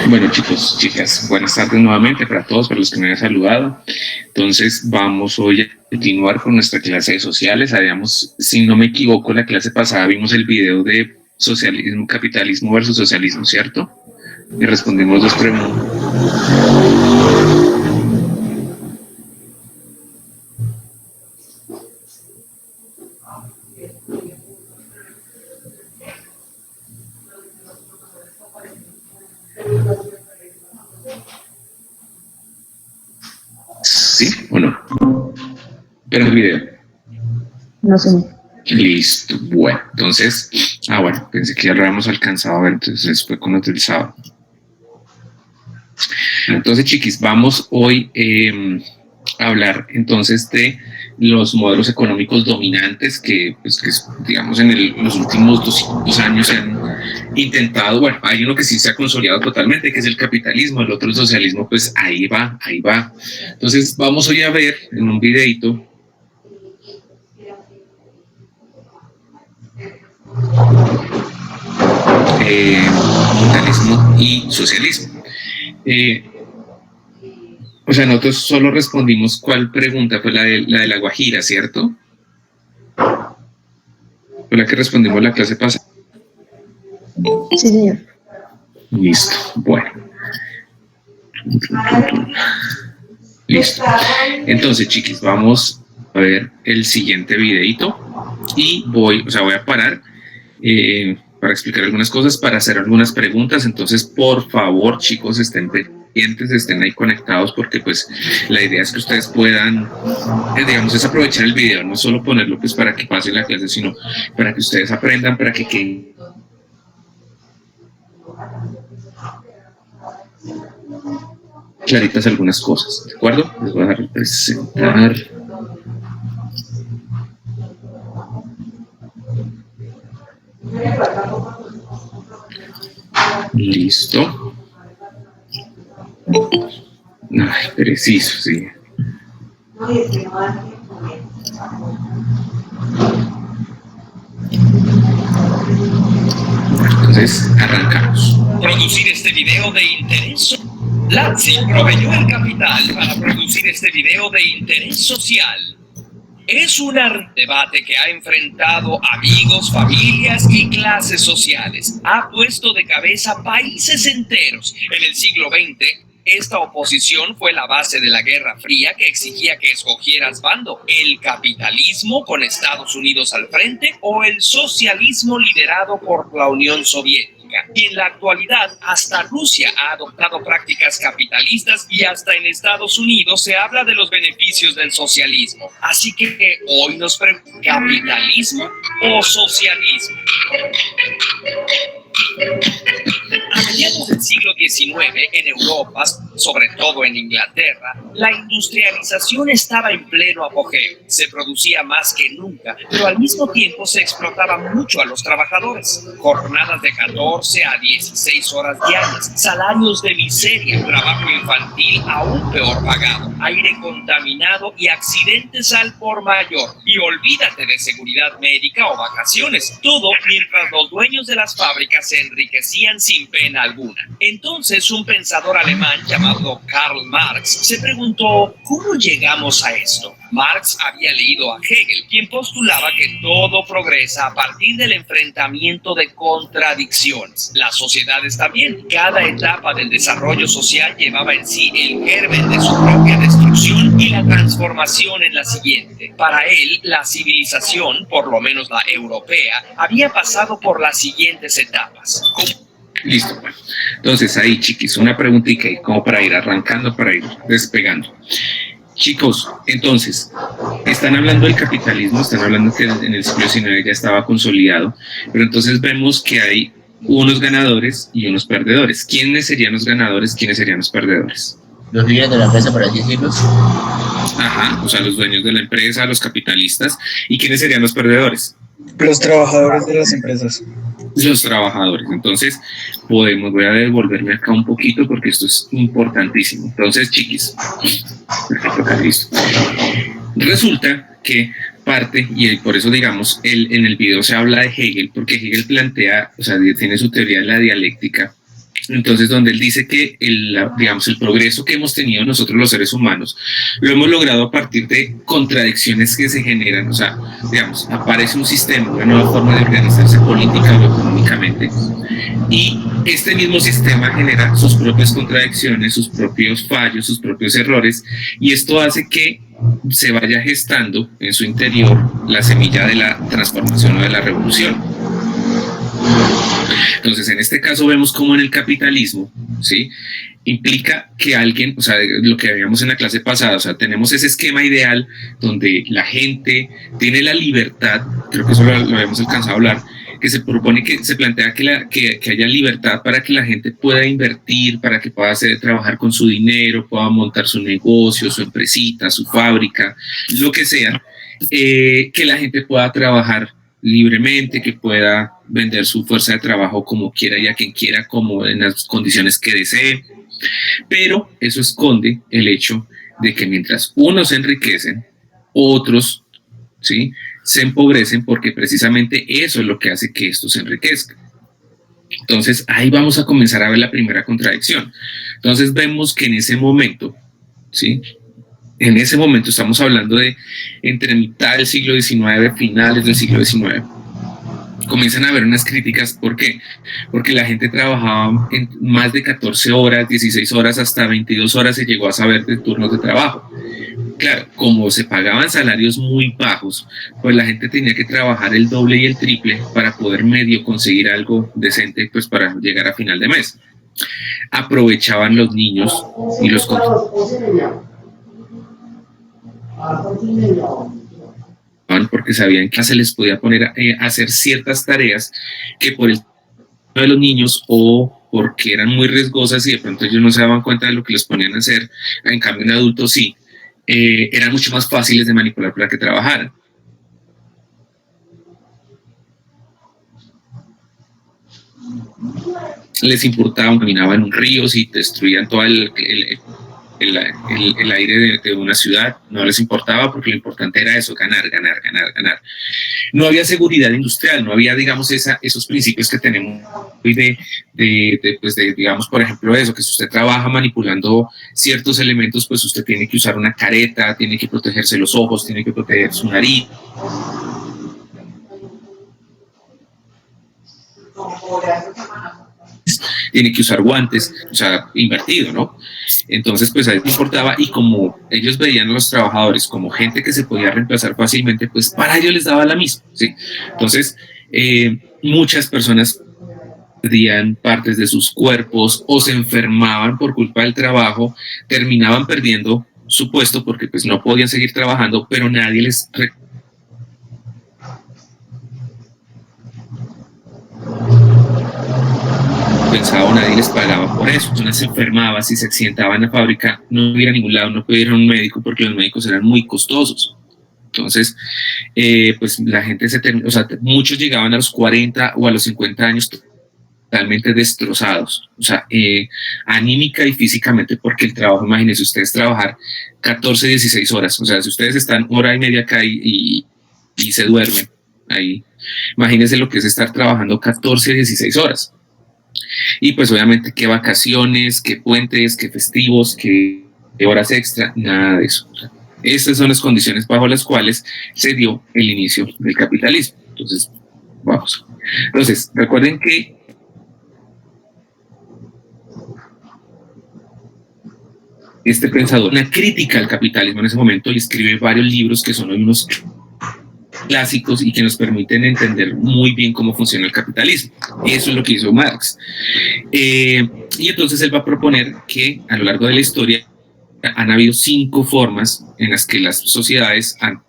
Bueno, chicos, chicas, buenas tardes nuevamente para todos, para los que me han saludado. Entonces, vamos hoy a continuar con nuestra clase de sociales. Habíamos, si no me equivoco, la clase pasada vimos el video de socialismo, capitalismo versus socialismo, ¿cierto? Y respondimos dos preguntas. ¿Sí o no? Pero el video. No sé. Listo. Bueno, entonces, bueno, pensé que ya lo habíamos alcanzado a ver, entonces fue con los del sábado. Entonces, chiquis, vamos hoy a hablar entonces de los modelos económicos dominantes que, pues, digamos, en los últimos 200 años se han intentado. Bueno, hay uno que sí se ha consolidado totalmente, que es el capitalismo, el otro el socialismo, pues ahí va, ahí va. Entonces, vamos hoy a ver en un videito capitalismo y socialismo. O sea, nosotros solo respondimos cuál pregunta, fue la de la Guajira, ¿cierto? Fue la que respondimos la clase pasada. Sí, señor. Listo, bueno. Listo. Entonces, chiquis, vamos a ver el siguiente videito y voy a parar para explicar algunas cosas, para hacer algunas preguntas. Entonces, por favor, chicos, estén pendientes, estén ahí conectados, porque pues la idea es que ustedes puedan, digamos, es aprovechar el video, no solo ponerlo pues para que pasen la clase, sino para que ustedes aprendan, para que queden claritas algunas cosas, ¿de acuerdo? Les voy a representar. Listo. Ay, preciso, sí. Entonces, arrancamos. Producir este video de interés. Lazzi proveyó el capital para producir este video de interés social. Es un debate que ha enfrentado amigos, familias y clases sociales. Ha puesto de cabeza países enteros. En el siglo XX, esta oposición fue la base de la Guerra Fría que exigía que escogieras bando: el capitalismo con Estados Unidos al frente o el socialismo liderado por la Unión Soviética. Y en la actualidad, hasta Rusia ha adoptado prácticas capitalistas y hasta en Estados Unidos se habla de los beneficios del socialismo. Así que hoy nos preguntamos: ¿capitalismo o socialismo? A mediados del siglo XIX, en Europa, sobre todo en Inglaterra, la industrialización estaba en pleno apogeo. Se producía más que nunca, pero al mismo tiempo se explotaba mucho a los trabajadores. Jornadas de 14 a 16 horas diarias, salarios de miseria, trabajo infantil aún peor pagado, aire contaminado y accidentes al por mayor. Y olvídate de seguridad médica o vacaciones. Todo mientras los dueños de las fábricas se enriquecían sin pena alguna. Entonces, un pensador alemán llamado Karl Marx se preguntó: ¿cómo llegamos a esto? Marx había leído a Hegel, quien postulaba que todo progresa a partir del enfrentamiento de contradicciones. Las sociedades también. Cada etapa del desarrollo social llevaba en sí el germen de su propia destrucción y la transformación en la siguiente. Para él, la civilización, por lo menos la europea, había pasado por las siguientes etapas. Listo, bueno. Entonces ahí, chiquis, una preguntita como para ir arrancando, para ir despegando. Chicos, entonces, están hablando del capitalismo, están hablando que en el siglo XIX ya estaba consolidado, pero entonces vemos que hay unos ganadores y unos perdedores. ¿Quiénes serían los ganadores? ¿Quiénes serían los perdedores? Los líderes de la empresa, por así decirlo. Ajá, o sea, los dueños de la empresa, los capitalistas. ¿Y quiénes serían los perdedores? Los trabajadores de las empresas. Los trabajadores. Entonces, voy a devolverme acá un poquito porque esto es importantísimo. Entonces, chiquis, perfecto, acá, listo. Resulta que parte, y por eso digamos, en el video se habla de Hegel, porque Hegel plantea, o sea, tiene su teoría de la dialéctica, Entonces, donde él dice que digamos, el progreso que hemos tenido nosotros los seres humanos lo hemos logrado a partir de contradicciones que se generan. O sea, digamos, aparece un sistema, una nueva forma de organizarse política o económicamente, y este mismo sistema genera sus propias contradicciones, sus propios fallos, sus propios errores, y esto hace que se vaya gestando en su interior la semilla de la transformación o de la revolución. Entonces, en este caso vemos cómo en el capitalismo, ¿sí?, implica que alguien, o sea, lo que veíamos en la clase pasada, o sea, tenemos ese esquema ideal donde la gente tiene la libertad, creo que eso lo habíamos alcanzado a hablar, que se propone, que se plantea que haya libertad para que la gente pueda invertir, para que pueda trabajar con su dinero, pueda montar su negocio, su empresita, su fábrica, lo que sea, que la gente pueda trabajar libremente, que pueda vender su fuerza de trabajo como quiera y a quien quiera, como en las condiciones que desee. Pero eso esconde el hecho de que mientras unos se enriquecen, otros, ¿sí?, se empobrecen, porque precisamente eso es lo que hace que esto se enriquezca. Entonces ahí vamos a comenzar a ver la primera contradicción. Entonces vemos que en ese momento, ¿sí?, en ese momento estamos hablando de entre mitad del siglo XIX, finales del siglo XIX, comienzan a haber unas críticas. ¿Por qué? Porque la gente trabajaba en más de 14 horas, 16 horas, hasta 22 horas se llegó a saber de turnos de trabajo. Claro, como se pagaban salarios muy bajos, pues la gente tenía que trabajar el doble y el triple para poder medio conseguir algo decente, pues para llegar a final de mes. Aprovechaban los niños y los porque sabían que se les podía poner a hacer ciertas tareas que por el de los niños o porque eran muy riesgosas y de pronto ellos no se daban cuenta de lo que les ponían a hacer, en cambio en adultos sí, eran mucho más fáciles de manipular para que trabajaran. Les importaba, caminaban en un río, si destruían todo el aire de una ciudad, no les importaba, porque lo importante era eso, ganar. No había seguridad industrial, no había, digamos, esos principios que tenemos hoy de, digamos, por ejemplo, eso, que si usted trabaja manipulando ciertos elementos, pues usted tiene que usar una careta, tiene que protegerse los ojos, tiene que proteger su nariz. Tiene que usar guantes, o sea, invertido, ¿no? Entonces, pues a ellos les importaba, y como ellos veían a los trabajadores como gente que se podía reemplazar fácilmente, pues para ellos les daba la misma, ¿sí? Entonces, muchas personas perdían partes de sus cuerpos o se enfermaban por culpa del trabajo, terminaban perdiendo su puesto porque pues no podían seguir trabajando, pero nadie les pensaba, nadie les pagaba por eso. Una se enfermaba, si se accidentaba en la fábrica, no iba a ningún lado, no podía ir a un médico porque los médicos eran muy costosos. Entonces, pues la gente o sea, muchos llegaban a los 40 o a los 50 años totalmente destrozados, o sea, anímica y físicamente, porque el trabajo, imagínense ustedes trabajar 14, 16 horas, o sea, si ustedes están hora y media acá y se duermen ahí, imagínense lo que es estar trabajando 14, 16 horas. Y pues obviamente qué vacaciones, qué puentes, qué festivos, qué horas extra, nada de eso. Estas son las condiciones bajo las cuales se dio el inicio del capitalismo. Entonces, vamos. Entonces, recuerden que este pensador, una crítica al capitalismo en ese momento, y escribe varios libros que son hoy unos clásicos y que nos permiten entender muy bien cómo funciona el capitalismo. Eso es lo que hizo Marx. Y entonces él va a proponer que a lo largo de la historia han habido 5 formas en las que las sociedades han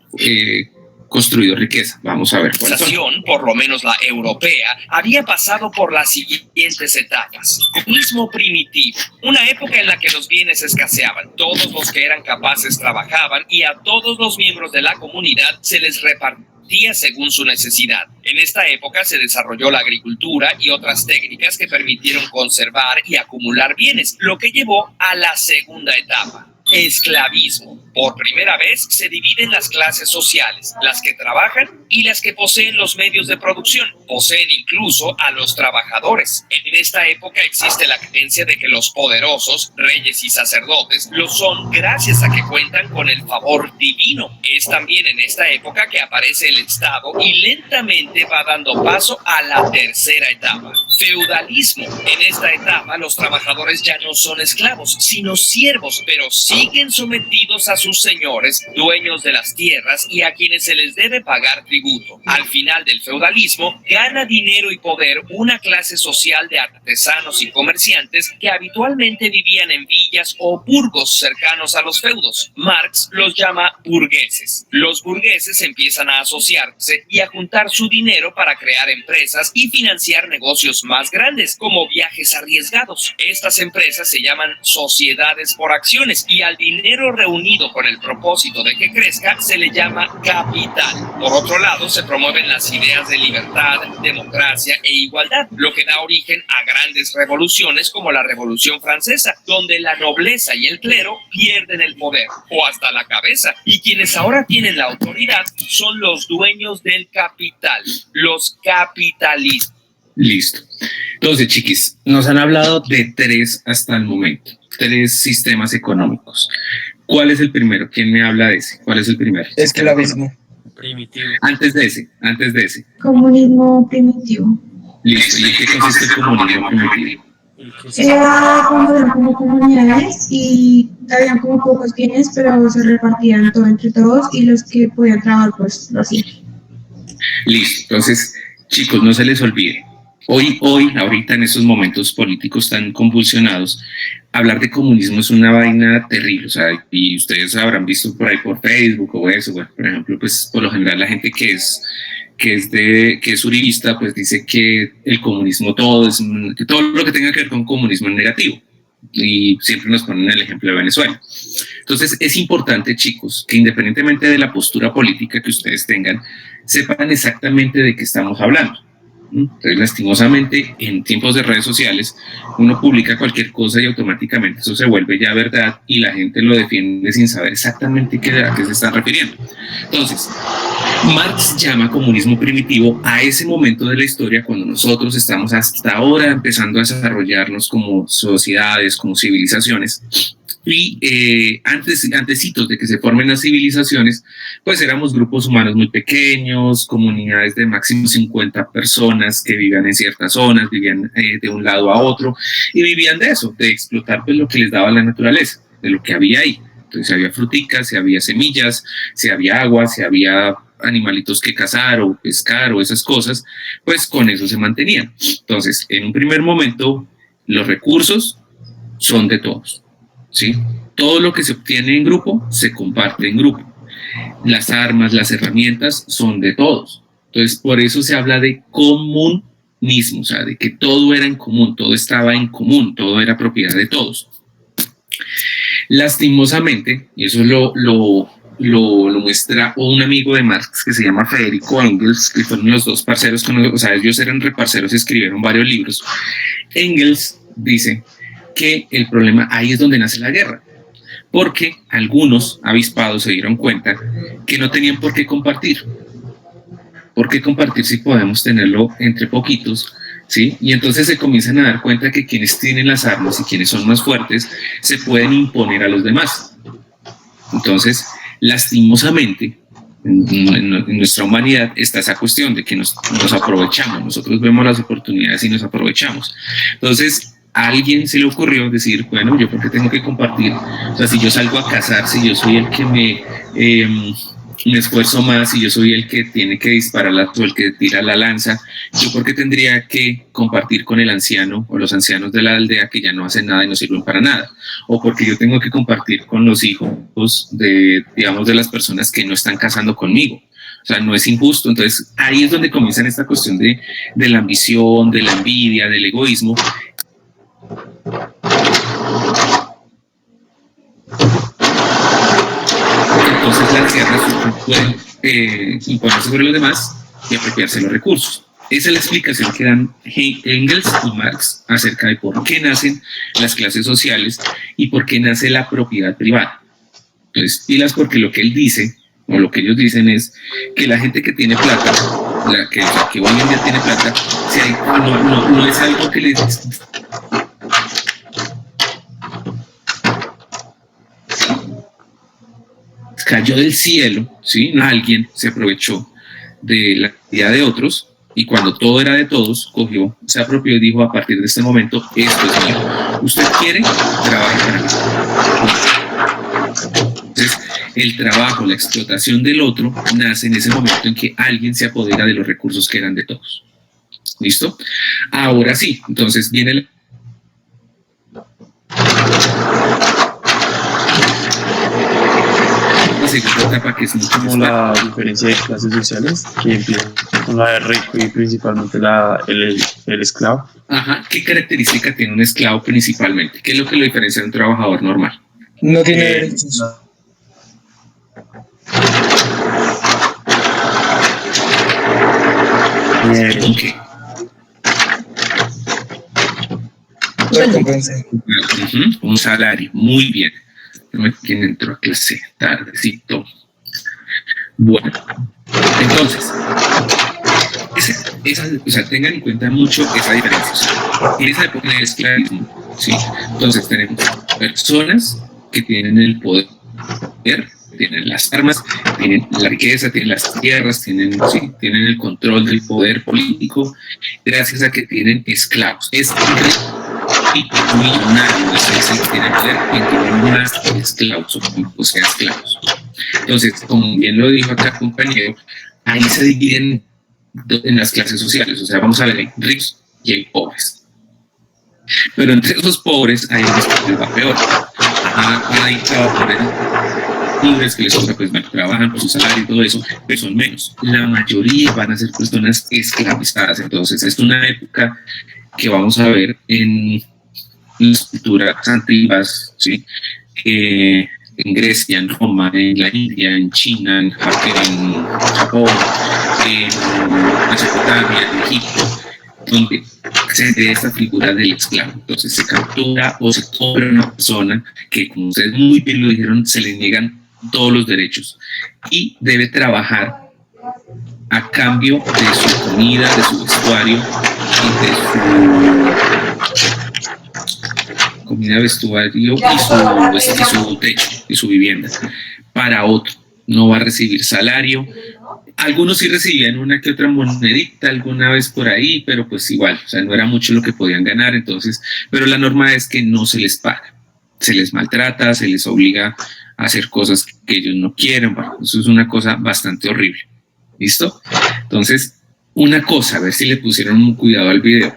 construido riqueza. Vamos a ver cuáles son. Por lo menos la europea, había pasado por las siguientes etapas. Comunismo primitivo, una época en la que los bienes escaseaban, todos los que eran capaces trabajaban y a todos los miembros de la comunidad se les repartía según su necesidad. En esta época se desarrolló la agricultura y otras técnicas que permitieron conservar y acumular bienes, lo que llevó a la segunda etapa. Esclavismo. Por primera vez se dividen las clases sociales, las que trabajan y las que poseen los medios de producción. Poseen incluso a los trabajadores. En esta época existe la creencia de que los poderosos, reyes y sacerdotes, lo son gracias a que cuentan con el favor divino. Es también en esta época que aparece el Estado y lentamente va dando paso a la tercera etapa, feudalismo. En esta etapa los trabajadores ya no son esclavos, sino siervos, pero siguen sometidos a sus señores, dueños de las tierras y a quienes se les debe pagar tributo. Al final del feudalismo, gana dinero y poder una clase social de artesanos y comerciantes que habitualmente vivían en villas o burgos cercanos a los feudos. Marx los llama burgueses. Los burgueses empiezan a asociarse y a juntar su dinero para crear empresas y financiar negocios más grandes, como viajes arriesgados. Estas empresas se llaman sociedades por acciones y al dinero reunido con el propósito de que crezca se le llama capital. Por otro lado, se promueven las ideas de libertad, democracia e igualdad, lo que da origen a grandes revoluciones como la Revolución Francesa, donde la nobleza y el clero pierden el poder, o hasta la cabeza, y quienes ahora tienen la autoridad son los dueños del capital, los capitalistas. Listo. Entonces, chiquis, nos han hablado de 3 hasta el momento, 3 sistemas económicos. ¿Cuál es el primero? ¿Quién me habla de ese? ¿Cuál es el primero? Esclavismo. Primitivo. Antes de ese. Comunismo primitivo. Listo. ¿Y en qué consiste el comunismo primitivo? Era cuando eran como comunidades y habían como pocos bienes, pero se repartían todo entre todos y los que podían trabajar, pues lo hacían. Listo. Entonces, chicos, no se les olvide. Ahorita en estos momentos políticos tan convulsionados, hablar de comunismo es una vaina terrible, o sea, y ustedes habrán visto por ahí por Facebook o eso, bueno, por ejemplo, pues por lo general la gente que es uribista, pues dice que el comunismo que todo lo que tenga que ver con comunismo es negativo, y siempre nos ponen el ejemplo de Venezuela. Entonces es importante, chicos, que independientemente de la postura política que ustedes tengan, sepan exactamente de qué estamos hablando. Entonces, lastimosamente, en tiempos de redes sociales, uno publica cualquier cosa y automáticamente eso se vuelve ya verdad y la gente lo defiende sin saber exactamente a qué se están refiriendo. Entonces, Marx llama comunismo primitivo a ese momento de la historia cuando nosotros estamos hasta ahora empezando a desarrollarnos como sociedades, como civilizaciones. Y antecitos de que se formen las civilizaciones, pues éramos grupos humanos muy pequeños, comunidades de máximo 50 personas que vivían en ciertas zonas, vivían de un lado a otro y vivían de eso, de explotar pues lo que les daba la naturaleza, de lo que había ahí. Entonces si había fruticas, si había semillas, si había agua, si había animalitos que cazar o pescar o esas cosas, pues con eso se mantenían. Entonces, en un primer momento, los recursos son de todos. ¿Sí? Todo lo que se obtiene en grupo se comparte en grupo. Las armas, las herramientas son de todos. Entonces, por eso se habla de comunismo, o sea, de que todo era en común, todo estaba en común, todo era propiedad de todos. Lastimosamente, y eso lo muestra un amigo de Marx que se llama Federico Engels, que fueron los dos parceros, o sea, ellos eran reparceros, escribieron varios libros. Engels dice que el problema ahí es donde nace la guerra, porque algunos avispados se dieron cuenta que no tenían por qué compartir. ¿Por qué compartir si podemos tenerlo entre poquitos? ¿Sí? Y entonces se comienzan a dar cuenta que quienes tienen las armas y quienes son más fuertes se pueden imponer a los demás. Entonces, lastimosamente, en nuestra humanidad está esa cuestión de que nos aprovechamos. Nosotros vemos las oportunidades y nos aprovechamos. Entonces, a alguien se le ocurrió decir, bueno, ¿yo por qué tengo que compartir? O sea, si yo salgo a cazar, si yo soy el que me esfuerzo más, si yo soy el que tiene que disparar o el que tira la lanza, ¿yo por qué tendría que compartir con el anciano o los ancianos de la aldea que ya no hacen nada y no sirven para nada? O porque yo tengo que compartir con los hijos de las personas que no están casando conmigo. O sea, no es injusto. Entonces, ahí es donde comienza esta cuestión de la ambición, de la envidia, del egoísmo. Entonces las tierras pueden imponerse sobre los demás y apropiarse de los recursos. Esa es la explicación que dan Engels y Marx acerca de por qué nacen las clases sociales y por qué nace la propiedad privada. Entonces, pilas, porque lo que él dice, o lo que ellos dicen es que la gente que tiene plata, que hoy en día tiene plata, no es algo que les cayó del cielo, ¿sí? Alguien se aprovechó de la idea de otros y cuando todo era de todos, cogió, se apropió y dijo: a partir de este momento, esto es mío. Usted quiere, trabaje para mí. Entonces, el trabajo, la explotación del otro, nace en ese momento en que alguien se apodera de los recursos que eran de todos. ¿Listo? Ahora sí, entonces viene la segunda etapa, que es mucho como la diferencia de clases sociales, que empieza con la de rico y principalmente el esclavo. Ajá. ¿Qué característica tiene un esclavo principalmente? ¿Qué es lo que lo diferencia de un trabajador normal? No tiene derechos. ¿Con qué? Recompensa. Un salario. Muy bien. ¿Quién entró a clase? Tardecito. Bueno, entonces, o sea, tengan en cuenta mucho esa diferencia. En esa época del esclavismo, ¿sí? Entonces tenemos personas que tienen el poder, tienen las armas, tienen la riqueza, tienen las tierras, tienen el control del poder político, gracias a que tienen esclavos. Es millonario, es el que tiene poder, quien tiene más esclavos, o sea, esclavos. Entonces, como bien lo dijo acá el compañero, ahí se dividen en las clases sociales. O sea, vamos a ver, hay ricos y hay pobres. Pero entre esos pobres hay unos que les va peor. Hay trabajadores libres que les toca, pues bueno, trabajan por su salario y todo eso, pero son menos. La mayoría van a ser personas esclavizadas. Entonces, es una época que vamos a ver en las culturas antiguas, ¿sí? En Grecia, en Roma, en la India, en China, en Japón, en Mesopotamia, en Egipto, donde se ve esta figura del esclavo. Entonces se captura o se cobra a una persona que, como ustedes muy bien lo dijeron, se le niegan todos los derechos y debe trabajar a cambio de su comida, de su vestuario y de su comida, vestuario y su techo y su vivienda para otro. No va a recibir salario. Algunos sí recibían una que otra monedita alguna vez por ahí, pero pues igual, o sea, no era mucho lo que podían ganar. Entonces, pero la norma es que no se les paga, se les maltrata, se les obliga a hacer cosas que ellos no quieren. Bueno, eso es una cosa bastante horrible. ¿Listo? Entonces, una cosa, a ver si le pusieron un cuidado al video.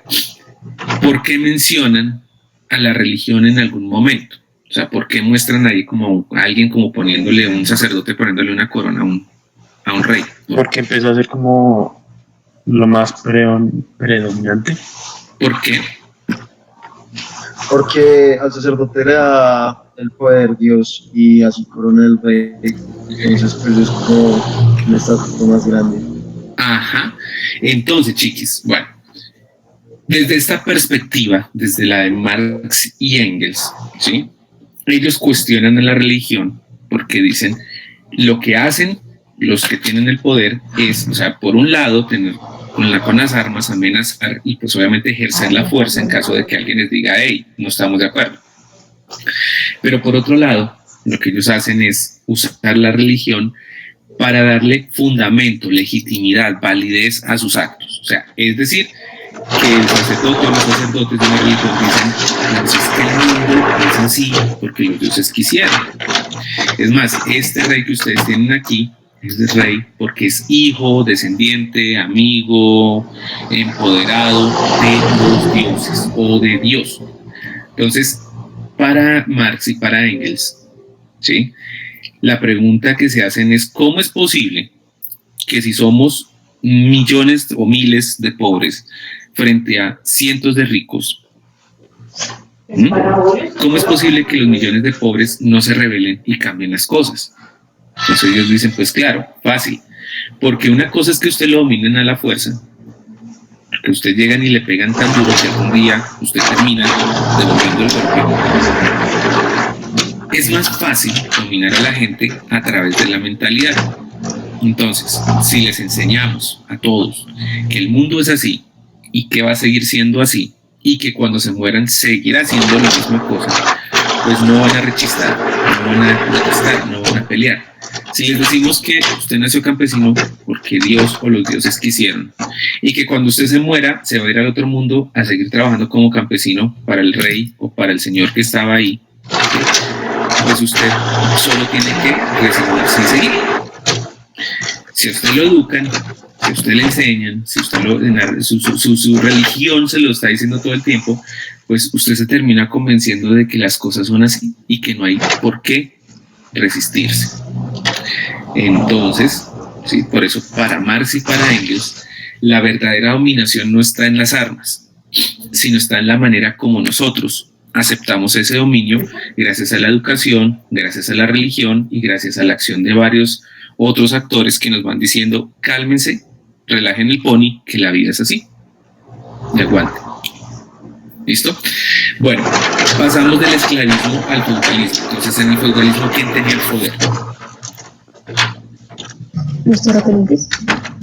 ¿Por qué mencionan a la religión en algún momento? O sea, ¿por qué muestran ahí como a alguien como poniéndole, un sacerdote poniéndole una corona a un rey? Porque empezó a ser como lo más predominante. ¿Por qué? Porque al sacerdote le da el poder Dios y a su corona el rey. Entonces, pues es como un estatuto más grande. Ajá. Entonces, chiquis, bueno, desde esta perspectiva, desde la de Marx y Engels, ¿sí? Ellos cuestionan a la religión porque dicen lo que hacen los que tienen el poder es, o sea, por un lado, tener con las armas, amenazar y pues obviamente ejercer la fuerza en caso de que alguien les diga: hey, no estamos de acuerdo. Pero por otro lado, lo que ellos hacen es usar la religión para darle fundamento, legitimidad, validez a sus actos. O sea, es decir, que el sacerdote o los sacerdotes de una religión dicen: pues es que el mundo es así porque los dioses quisieron. Es más, este rey que ustedes tienen aquí es rey porque es hijo, descendiente, amigo, empoderado de los dioses o de Dios. Entonces, para Marx y para Engels, ¿sí?, la pregunta que se hacen es: ¿cómo es posible que si somos millones o miles de pobres frente a cientos de ricos, cómo es posible que los millones de pobres no se rebelen y cambien las cosas? Entonces ellos dicen: pues claro, fácil, porque una cosa es que usted lo dominen a la fuerza que usted llegan y le pegan tan duro que algún día usted termina devolviendo el golpe. Es más fácil dominar a la gente a través de la mentalidad. Entonces, si les enseñamos a todos que el mundo es así y que va a seguir siendo así y que cuando se mueran seguirá siendo la misma cosa, pues no van a rechistar, no van a protestar, no van a pelear. Si les decimos que usted nació campesino porque Dios o los dioses quisieron y que cuando usted se muera se va a ir al otro mundo a seguir trabajando como campesino para el rey o para el señor que estaba ahí, pues usted solo tiene que resignarse y seguir. Si a usted lo educan, si a usted le enseñan, si usted su religión se lo está diciendo todo el tiempo, pues usted se termina convenciendo de que las cosas son así y que no hay por qué resistirse. Entonces, sí, por eso para Marx y para Engels, la verdadera dominación no está en las armas, sino está en la manera como nosotros aceptamos ese dominio gracias a la educación, gracias a la religión y gracias a la acción de varios otros actores que nos van diciendo: cálmense, relajen el pony, que la vida es así. Y aguante. ¿Listo? Bueno, pasamos del esclavismo al feudalismo. Entonces, en el feudalismo, ¿quién tenía el poder? ¿Los terratenientes?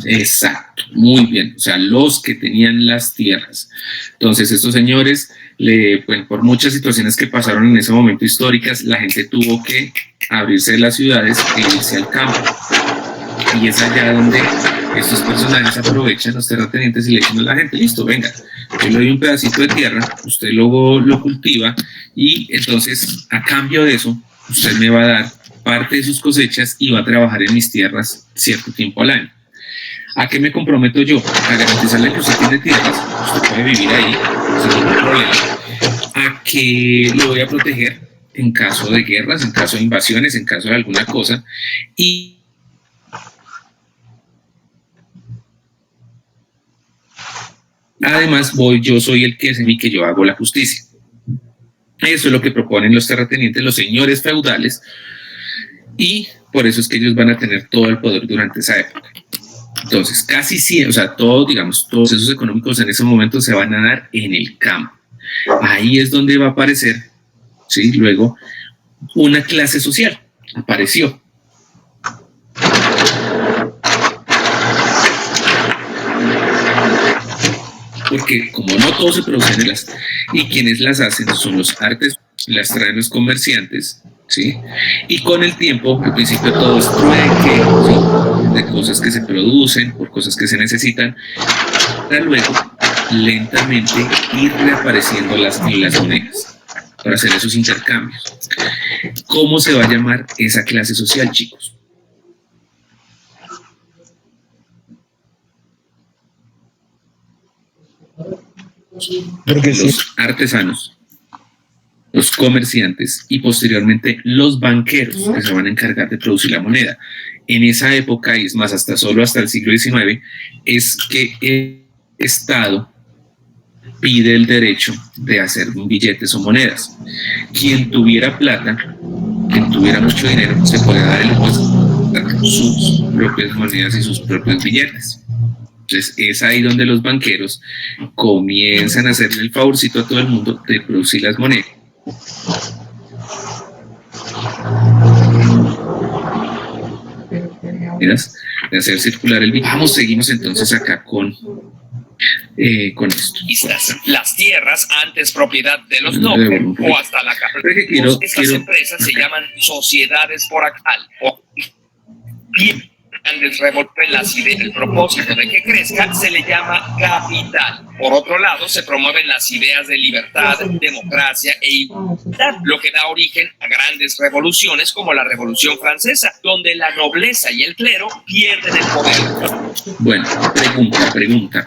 Exacto, muy bien. O sea, los que tenían las tierras. Entonces, estos señores, bueno, por muchas situaciones que pasaron en ese momento históricas, la gente tuvo que abrirse de las ciudades e irse al campo. Y es allá donde estos personajes aprovechan, los terratenientes, y le dicen a la gente: listo, venga, yo le doy un pedacito de tierra, usted luego lo cultiva, y entonces a cambio de eso usted me va a dar parte de sus cosechas y va a trabajar en mis tierras cierto tiempo al año. ¿A qué me comprometo yo? A garantizarle que usted tiene tierras, usted puede vivir ahí sin ningún problema. A que lo voy a proteger en caso de guerras, en caso de invasiones, en caso de alguna cosa, y además yo soy el que es en mí, que yo hago la justicia. Eso es lo que proponen los terratenientes, los señores feudales, y por eso es que ellos van a tener todo el poder durante esa época. Entonces, casi siempre, o sea, todos esos económicos en ese momento se van a dar en el campo. Ahí es donde va a aparecer, ¿sí? Luego, una clase social apareció. Porque como no todo se produce en las, y quienes las hacen son los artes, las traen los comerciantes, ¿sí? Y con el tiempo, al principio todo es trueque, ¿sí? De cosas que se producen, por cosas que se necesitan, para luego lentamente ir reapareciendo las monedas para hacer esos intercambios. ¿Cómo se va a llamar esa clase social, chicos? Los artesanos, los comerciantes y posteriormente los banqueros, que se van a encargar de producir la moneda. En esa época, y es más, hasta el siglo XIX, es que el Estado pide el derecho de hacer billetes o monedas. Quien tuviera plata, quien tuviera mucho dinero, se podía dar el lujo de hacer sus propias monedas y sus propios billetes. Entonces es ahí donde los banqueros comienzan a hacerle el favorcito a todo el mundo de producir las monedas. De hacer circular el billete. Vamos, seguimos entonces acá con esto. Las tierras, antes propiedad de los nobles o hasta la capital. Estas empresas se llaman sociedades foractal o grandes revolver las ideas. El propósito de que crezca se le llama capital. Por otro lado, se promueven las ideas de libertad, democracia e igualdad, lo que da origen a grandes revoluciones como la Revolución Francesa, donde la nobleza y el clero pierden el poder. Bueno, pregunta.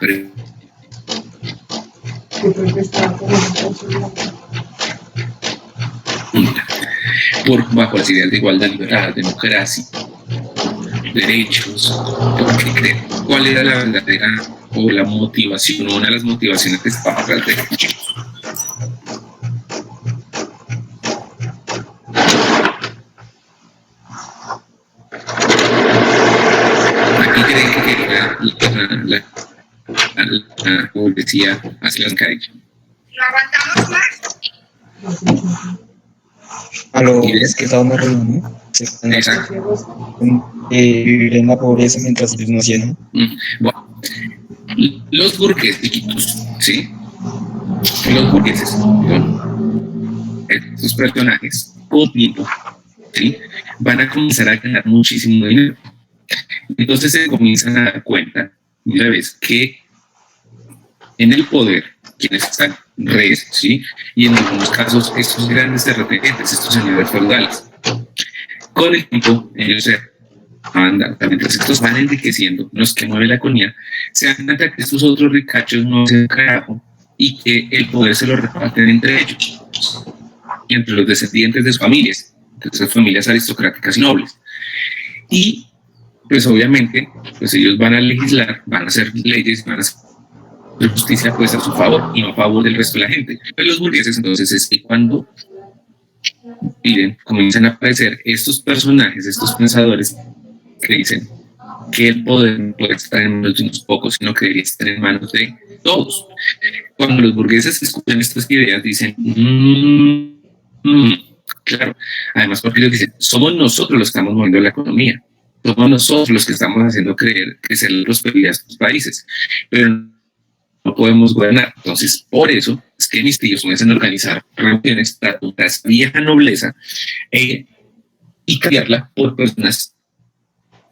Bajo las ideas de igualdad, libertad, democracia, derechos, ¿cuál era la verdadera o la motivación, o una de las motivaciones que estaba para el derecho? Aquí creen que la burguesía hacia las calles. A lo que estábamos reunidos, ¿no? Exacto. Vivir en la pobreza mientras ellos no hacían. Bueno, los burgueses chiquitos, ¿sí? Los burgueses, ¿no? Estos personajes, con tiempo, ¿sí? Van a comenzar a ganar muchísimo dinero. Entonces se comienzan a dar cuenta, una vez, que en el poder, quienes están reyes, ¿sí? Y en algunos casos, estos grandes terratenientes, estos señores feudales. Con el tiempo, ellos se mientras estos van enriqueciendo, los que mueven la economía, se dan cuenta que estos otros ricachos no hacen carajo y que el poder se lo reparten entre ellos y entre los descendientes de sus familias, de esas familias aristocráticas y nobles. Y pues obviamente, pues ellos van a legislar, van a hacer leyes, van a hacer justicia pues a su favor y no a favor del resto de la gente. Pero los burgueses entonces es que cuando miren, comienzan a aparecer estos personajes, estos pensadores que dicen que el poder no puede estar en manos de unos pocos, sino que debería estar en manos de todos. Cuando los burgueses escuchan estas ideas dicen, claro, además porque ellos dicen, somos nosotros los que estamos moviendo la economía, somos nosotros los que estamos haciendo crecer la prosperidad de estos países, pero no podemos gobernar. Entonces, por eso es que mis tíos comienzan a organizar reuniones para toda esa vieja nobleza y cambiarla por personas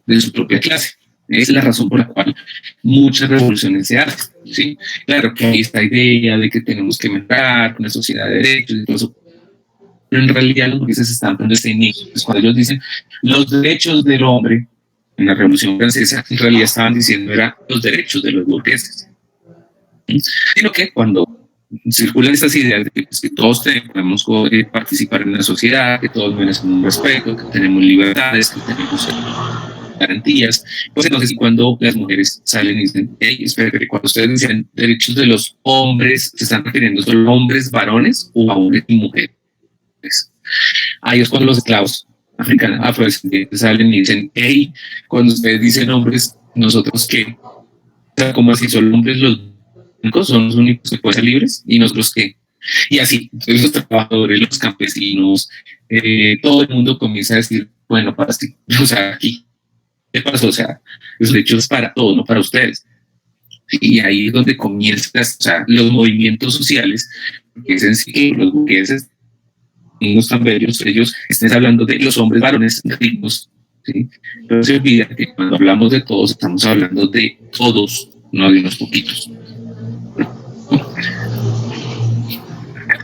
de su propia clase. Es la razón por la cual muchas revoluciones se hacen, ¿sí? Claro que hay esta idea de que tenemos que mejorar con la sociedad de derechos y todo eso, pero en realidad los burgueses están dando este inicio. Pues cuando ellos dicen los derechos del hombre en la Revolución Francesa, en realidad estaban diciendo eran los derechos de los burgueses. Sino que cuando circulan estas ideas de que, pues, que todos podemos participar en la sociedad, que todos merecen un respeto, que tenemos libertades, que tenemos garantías, pues entonces cuando las mujeres salen y dicen, hey, espera, cuando ustedes dicen derechos de los hombres, ¿se están refiriendo solo a hombres varones o a hombres y mujeres? Ahí es cuando los esclavos africanos, afrodescendientes salen y dicen, hey, cuando ustedes dicen hombres, ¿nosotros qué? O sea, como así, solo hombres los son los únicos que pueden ser libres y nosotros qué. Y así, entonces los trabajadores, los campesinos, todo el mundo comienza a decir, bueno, para ti, o sea, aquí, ¿qué pasó? O sea, los derechos para todos, no para ustedes. Y ahí es donde comienzan, o sea, los movimientos sociales, que es en sí que los burgueses, niños tan bellos, ellos estén hablando de los hombres varones ricos, ¿sí? Pero se olvida que cuando hablamos de todos, estamos hablando de todos, no de unos poquitos.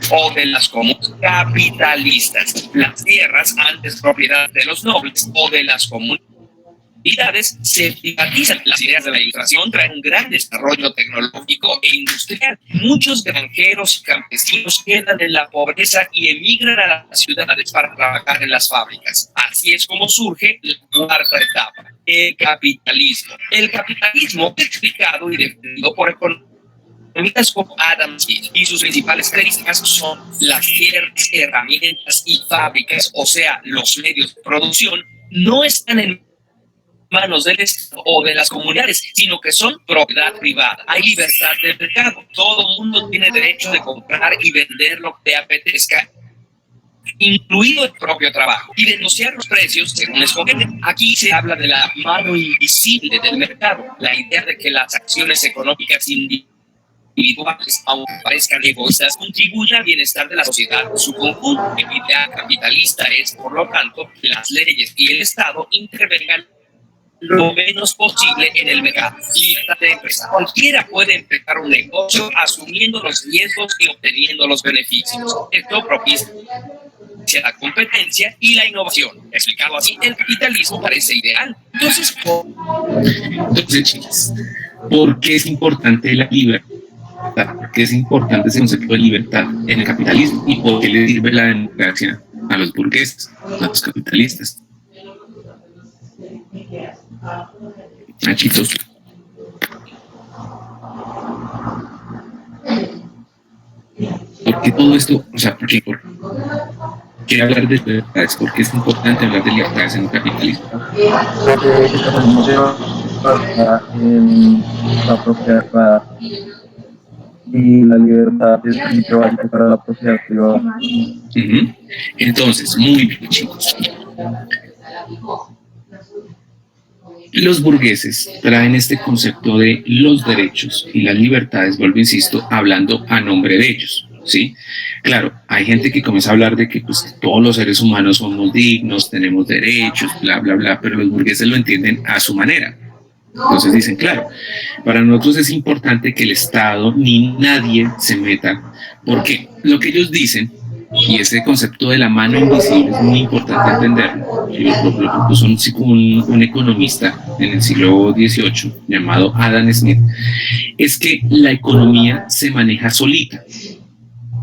O de las comunidades capitalistas, las tierras antes propiedad de los nobles, o de las comunidades se privatizan. Las ideas de la Ilustración traen un gran desarrollo tecnológico e industrial. Muchos granjeros y campesinos quedan en la pobreza y emigran a las ciudades para trabajar en las fábricas. Así es como surge la cuarta etapa, el capitalismo. El capitalismo es explicado y definido por economistas como Adam Smith, y sus principales características son las tierras, herramientas y fábricas, o sea, los medios de producción, no están en manos del Estado o de las comunidades, sino que son propiedad privada. Hay libertad de mercado. Todo mundo tiene derecho de comprar y vender lo que le apetezca, incluido el propio trabajo, y de negociar los precios según les conviene. Aquí se habla de la mano invisible del mercado, la idea de que las acciones económicas individuales, aunque parezcan egoístas, contribuyen al bienestar de la sociedad en su conjunto. La idea capitalista es, por lo tanto, que las leyes y el Estado intervengan lo menos posible en el mercado. Libertad de empresa. Cualquiera puede empezar un negocio asumiendo los riesgos y obteniendo los beneficios. Esto propicia la competencia y la innovación. Explicado así, el capitalismo parece ideal. Entonces, chicos, ¿por qué es importante la libertad? ¿Por qué es importante ese concepto de libertad en el capitalismo? ¿Y por qué le sirve la democracia a los burgueses, a los capitalistas? Chicos. ¿Por qué todo esto? O sea, ¿por qué hablar de libertades? ¿Por qué es importante hablar de libertades en el capitalismo? Porque el capitalismo se va a propiedad Y la libertad es principio básico para la propiedad privada. Ujú. Entonces, muy bien, chicos. Los burgueses traen este concepto de los derechos y las libertades, vuelvo, insisto, hablando a nombre de ellos, ¿sí? Claro, hay gente que comienza a hablar de que pues, todos los seres humanos somos dignos, tenemos derechos, bla, bla, bla, pero los burgueses lo entienden a su manera. Entonces dicen, claro, para nosotros es importante que el Estado ni nadie se meta, porque lo que ellos dicen, y ese concepto de la mano invisible es muy importante entenderlo, lo propuso un economista en el siglo XVIII llamado Adam Smith, es que la economía se maneja solita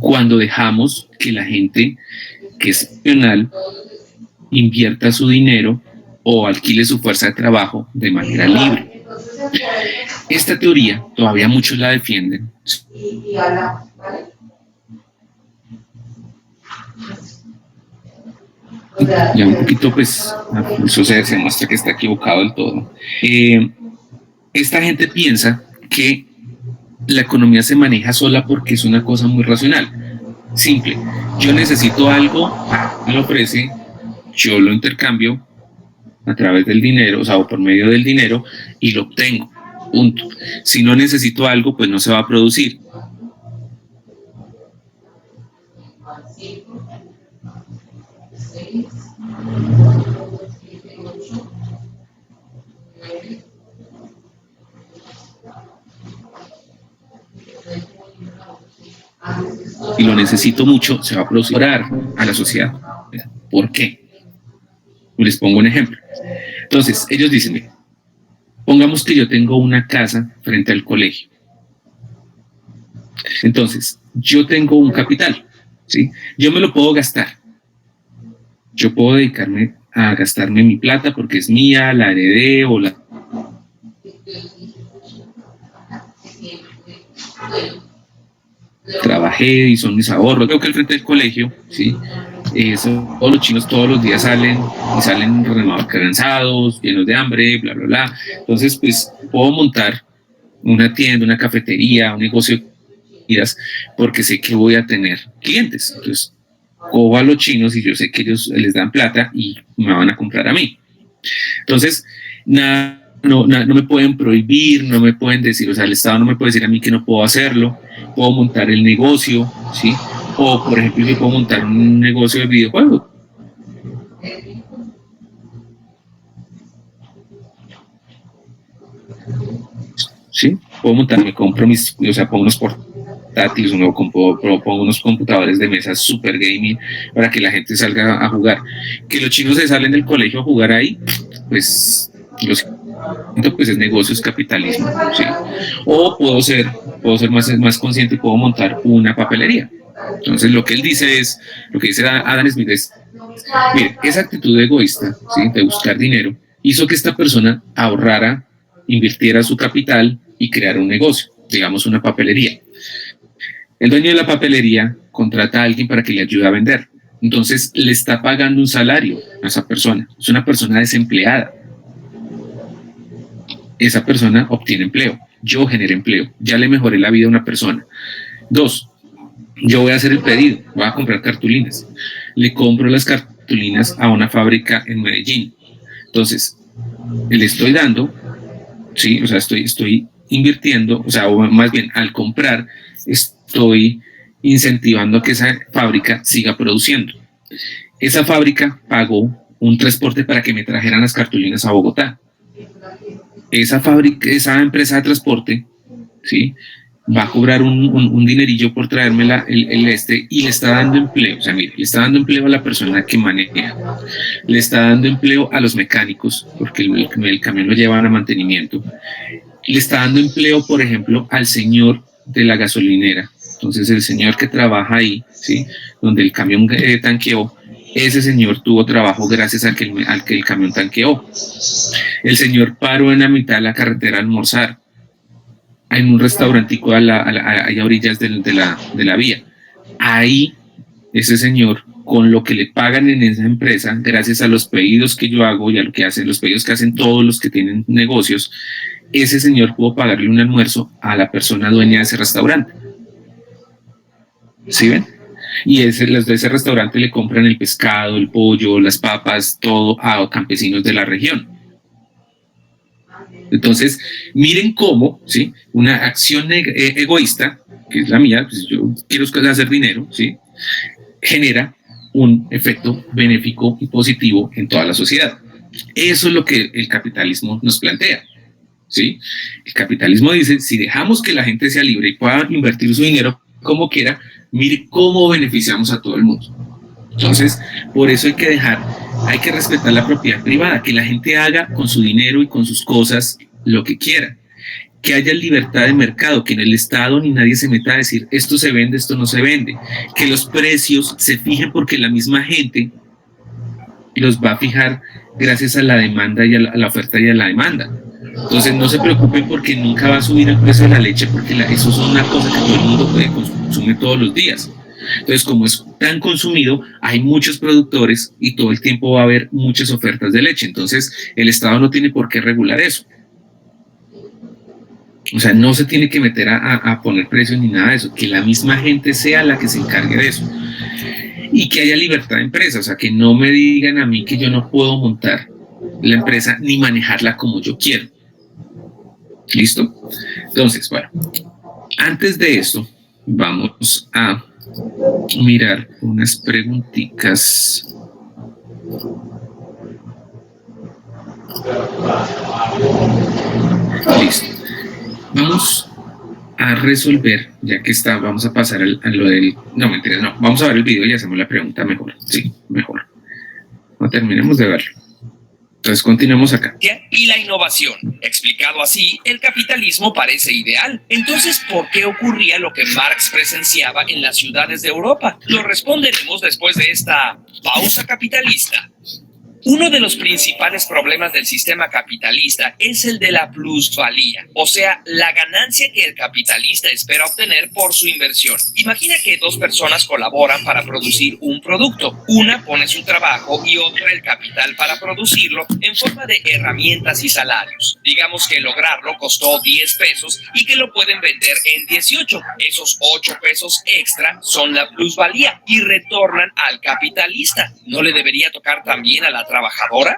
cuando dejamos que la gente que es profesional invierta su dinero o alquile su fuerza de trabajo de manera libre. Esta teoría todavía muchos la defienden. Ya un poquito, pues, eso se muestra que está equivocado del todo. Esta gente piensa que la economía se maneja sola porque es una cosa muy racional. Simple. Yo necesito algo, me lo ofrece, yo lo intercambio a través del dinero, o sea, o por medio del dinero, y lo obtengo. Punto. Si no necesito algo, pues no se va a producir. Y lo necesito mucho, se va a producir a la sociedad. ¿Por qué? Les pongo un ejemplo. Entonces, ellos dicen, mira, pongamos que yo tengo una casa frente al colegio. Entonces, yo tengo un capital, ¿sí? Yo me lo puedo gastar. Yo puedo dedicarme a gastarme mi plata porque es mía, la heredé o la... Trabajé y son mis ahorros. Creo que al frente del colegio, ¿sí? Todos los chinos todos los días salen y salen cansados, llenos de hambre, bla, bla, bla. Entonces, pues, puedo montar una tienda, una cafetería, un negocio de comidas, porque sé que voy a tener clientes. Entonces, cojo a los chinos y yo sé que ellos les dan plata y me van a comprar a mí. Entonces, no me pueden prohibir, no me pueden decir, o sea, el Estado no me puede decir a mí que no puedo hacerlo. Puedo montar el negocio, ¿sí? O, por ejemplo, yo puedo montar un negocio de videojuegos. ¿Sí? Puedo montar, me compro o sea, pongo unos portátiles, pongo unos computadores de mesa super gaming para que la gente salga a jugar. Que los chinos se salen del colegio a jugar ahí, pues pues es negocio, es capitalismo, ¿sí? O puedo ser más consciente y puedo montar una papelería. Entonces lo que él dice es, lo que dice Adam Smith es, mire, esa actitud egoísta, ¿sí? De buscar dinero, hizo que esta persona ahorrara, invirtiera su capital y creara un negocio, digamos una papelería. El dueño de la papelería contrata a alguien para que le ayude a vender. Entonces le está pagando un salario a esa persona. Es una persona desempleada. Esa persona obtiene empleo. Yo generé empleo. Ya le mejoré la vida a una persona. 2, yo voy a hacer el pedido. Voy a comprar cartulinas. Le compro las cartulinas a una fábrica en Medellín. Entonces, le estoy dando, ¿sí? O sea, estoy invirtiendo, o sea, o más bien, al comprar, estoy incentivando a que esa fábrica siga produciendo. Esa fábrica pagó un transporte para que me trajeran las cartulinas a Bogotá. Esa empresa de transporte, ¿sí? Va a cobrar un dinerillo por traérmela y le está dando empleo. O sea, mire, le está dando empleo a la persona que maneja, le está dando empleo a los mecánicos, porque el camión lo llevan a mantenimiento, le está dando empleo, por ejemplo, al señor de la gasolinera. Entonces, el señor que trabaja ahí, ¿sí? Donde el camión tanqueó, ese señor tuvo trabajo gracias al que el camión tanqueó. El señor paró en la mitad de la carretera a almorzar en un restaurantico ahí a orillas de la vía. Ahí ese señor con lo que le pagan en esa empresa, gracias a los pedidos que yo hago y a lo que hacen, los pedidos que hacen todos los que tienen negocios, ese señor pudo pagarle un almuerzo a la persona dueña de ese restaurante. ¿Sí ven? Y los de ese restaurante le compran el pescado, el pollo, las papas, todo a campesinos de la región. Entonces, miren cómo, ¿sí? Una acción egoísta, que es la mía, pues yo quiero hacer dinero, ¿sí? Genera un efecto benéfico y positivo en toda la sociedad. Eso es lo que el capitalismo nos plantea, ¿sí? El capitalismo dice, si dejamos que la gente sea libre y pueda invertir su dinero como quiera, mire cómo beneficiamos a todo el mundo. Entonces, por eso hay que respetar la propiedad privada, que la gente haga con su dinero y con sus cosas lo que quiera, que haya libertad de mercado, que en el Estado ni nadie se meta a decir esto se vende, esto no se vende, que los precios se fijen porque la misma gente los va a fijar gracias a la demanda y a la oferta y a la demanda. Entonces no se preocupen porque nunca va a subir el precio de la leche porque eso es una cosa que todo el mundo puede consumir todos los días. Entonces, como es tan consumido, hay muchos productores y todo el tiempo va a haber muchas ofertas de leche. Entonces, el Estado no tiene por qué regular eso. O sea, no se tiene que meter a poner precios ni nada de eso. Que la misma gente sea la que se encargue de eso. Y que haya libertad de empresa. O sea, que no me digan a mí que yo no puedo montar la empresa ni manejarla como yo quiero. ¿Listo? Entonces, bueno, antes de esto, vamos a mirar unas preguntitas. Listo. Vamos a resolver, ya que está, vamos a pasar a lo del... No, mentiras, no. Vamos a ver el video y hacemos la pregunta mejor. Sí, mejor. No terminemos de verlo. Entonces continuemos acá. Y la innovación. Explicado así, el capitalismo parece ideal. Entonces, ¿por qué ocurría lo que Marx presenciaba en las ciudades de Europa? Lo responderemos después de esta pausa capitalista. Uno de los principales problemas del sistema capitalista es el de la plusvalía, o sea, la ganancia que el capitalista espera obtener por su inversión. Imagina que dos personas colaboran para producir un producto. Una pone su trabajo y otra el capital para producirlo en forma de herramientas y salarios. Digamos que lograrlo costó 10 pesos y que lo pueden vender en 18. Esos 8 pesos extra son la plusvalía y retornan al capitalista. ¿No le debería tocar también a la trabajadora?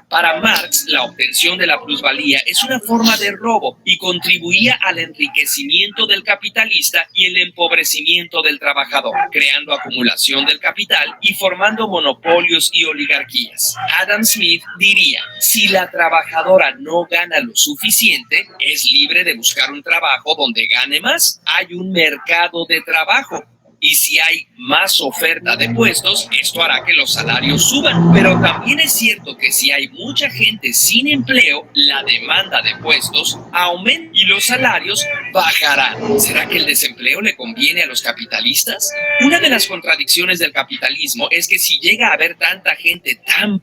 Para Marx, la obtención de la plusvalía es una forma de robo y contribuía al enriquecimiento del capitalista y el empobrecimiento del trabajador, creando acumulación del capital y formando monopolios y oligarquías. Adam Smith diría, si la trabajadora no gana lo suficiente, es libre de buscar un trabajo donde gane más. Hay un mercado de trabajo. Y si hay más oferta de puestos, esto hará que los salarios suban. Pero también es cierto que si hay mucha gente sin empleo, la demanda de puestos aumenta y los salarios bajarán. ¿Será que el desempleo le conviene a los capitalistas? Una de las contradicciones del capitalismo es que si llega a haber tanta gente tan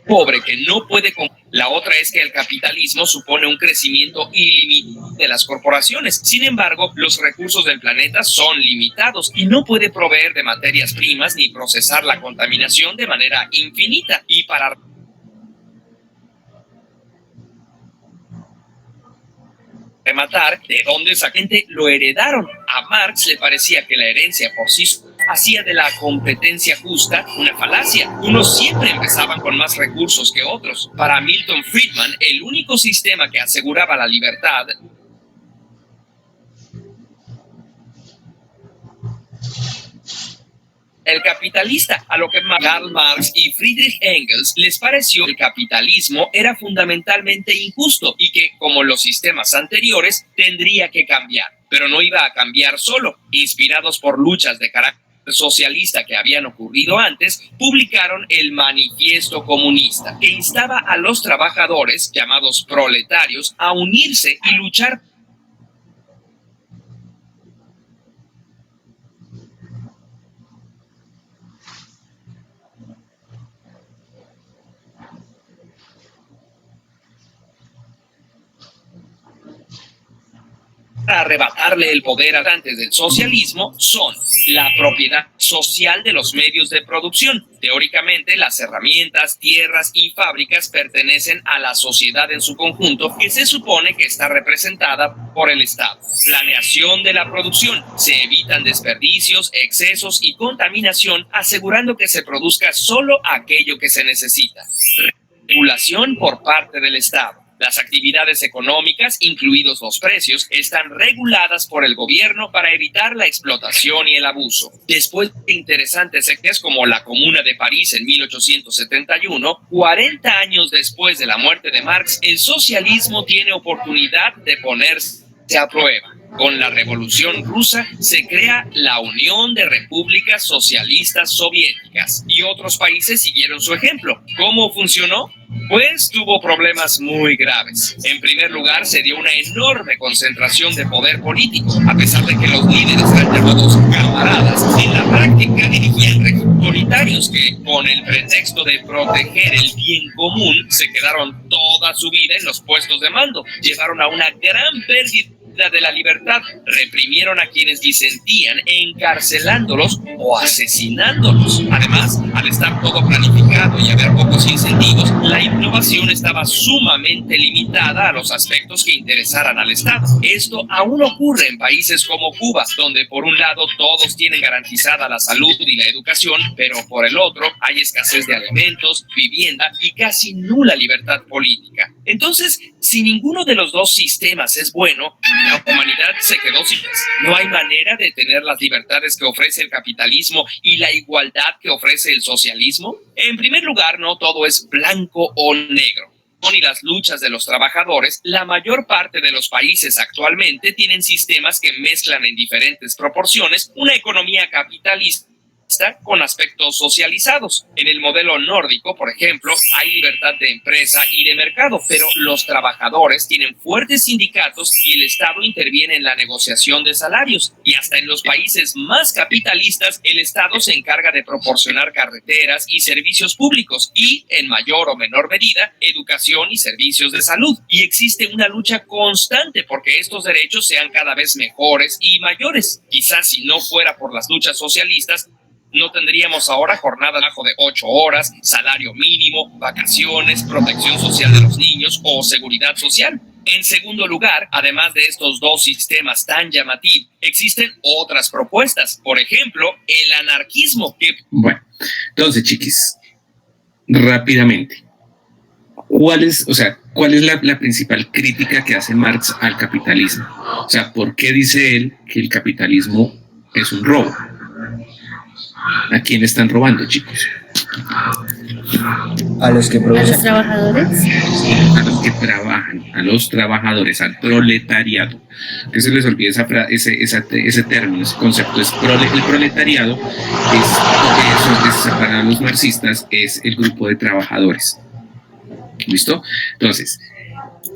pobre que no puede comprar. La otra es que el capitalismo supone un crecimiento ilimitado de las corporaciones. Sin embargo, los recursos del planeta son limitados y no puede proveer de materias primas ni procesar la contaminación de manera infinita. Y para rematar, ¿de dónde esa gente lo heredaron? A Marx le parecía que la herencia por sí hacía de la competencia justa una falacia. Unos siempre empezaban con más recursos que otros. Para Milton Friedman, el único sistema que aseguraba la libertad el capitalista, a lo que Karl Marx y Friedrich Engels les pareció que el capitalismo era fundamentalmente injusto y que, como los sistemas anteriores, tendría que cambiar. Pero no iba a cambiar solo. Inspirados por luchas de carácter socialista que habían ocurrido antes, publicaron el Manifiesto Comunista, que instaba a los trabajadores, llamados proletarios, a unirse y luchar arrebatarle el poder antes del socialismo son la propiedad social de los medios de producción. Teóricamente, las herramientas, tierras y fábricas pertenecen a la sociedad en su conjunto, que se supone que está representada por el Estado. Planeación de la producción. Se evitan desperdicios, excesos y contaminación, asegurando que se produzca solo aquello que se necesita. Regulación por parte del Estado. Las actividades económicas, incluidos los precios, están reguladas por el gobierno para evitar la explotación y el abuso. Después de interesantes hechos como la Comuna de París en 1871, 40 años después de la muerte de Marx, el socialismo tiene oportunidad de ponerse a prueba. Con la Revolución Rusa se crea la Unión de Repúblicas Socialistas Soviéticas y otros países siguieron su ejemplo. ¿Cómo funcionó? Pues tuvo problemas muy graves. En primer lugar, se dio una enorme concentración de poder político. A pesar de que los líderes eran llamados camaradas, en la práctica dirigían regímenes autoritarios que, con el pretexto de proteger el bien común, se quedaron toda su vida en los puestos de mando. Llevaron a una gran pérdida de la libertad, reprimieron a quienes disentían, encarcelándolos o asesinándolos. Además, al estar todo planificado y haber pocos incentivos, la innovación estaba sumamente limitada a los aspectos que interesaran al Estado. Esto aún ocurre en países como Cuba, donde por un lado todos tienen garantizada la salud y la educación, pero por el otro hay escasez de alimentos, vivienda y casi nula libertad política. Entonces, si ninguno de los dos sistemas es bueno, la humanidad se quedó sin paz. No hay manera de tener las libertades que ofrece el capitalismo y la igualdad que ofrece el socialismo. En primer lugar, no todo es blanco o negro. Ni las luchas de los trabajadores, la mayor parte de los países actualmente tienen sistemas que mezclan en diferentes proporciones una economía capitalista con aspectos socializados. En el modelo nórdico, por ejemplo, hay libertad de empresa y de mercado, pero los trabajadores tienen fuertes sindicatos y el Estado interviene en la negociación de salarios. Y hasta en los países más capitalistas, el Estado se encarga de proporcionar carreteras y servicios públicos y, en mayor o menor medida, educación y servicios de salud. Y existe una lucha constante porque estos derechos sean cada vez mejores y mayores. Quizás si no fuera por las luchas socialistas, no tendríamos ahora jornada de trabajo de 8 horas, salario mínimo, vacaciones, protección social de los niños o seguridad social. En segundo lugar, además de estos dos sistemas tan llamativos, existen otras propuestas. Por ejemplo, el anarquismo. Bueno, entonces, chiquis, rápidamente, ¿cuál es la principal crítica que hace Marx al capitalismo? O sea, ¿por qué dice él que el capitalismo es un robo? ¿A quién están robando, chicos? A los que ¿A producen. los trabajadores? A los que trabajan, a los trabajadores, al proletariado. Que se les olvide ese término, ese concepto. El proletariado para los marxistas es el grupo de trabajadores. ¿Listo? Entonces,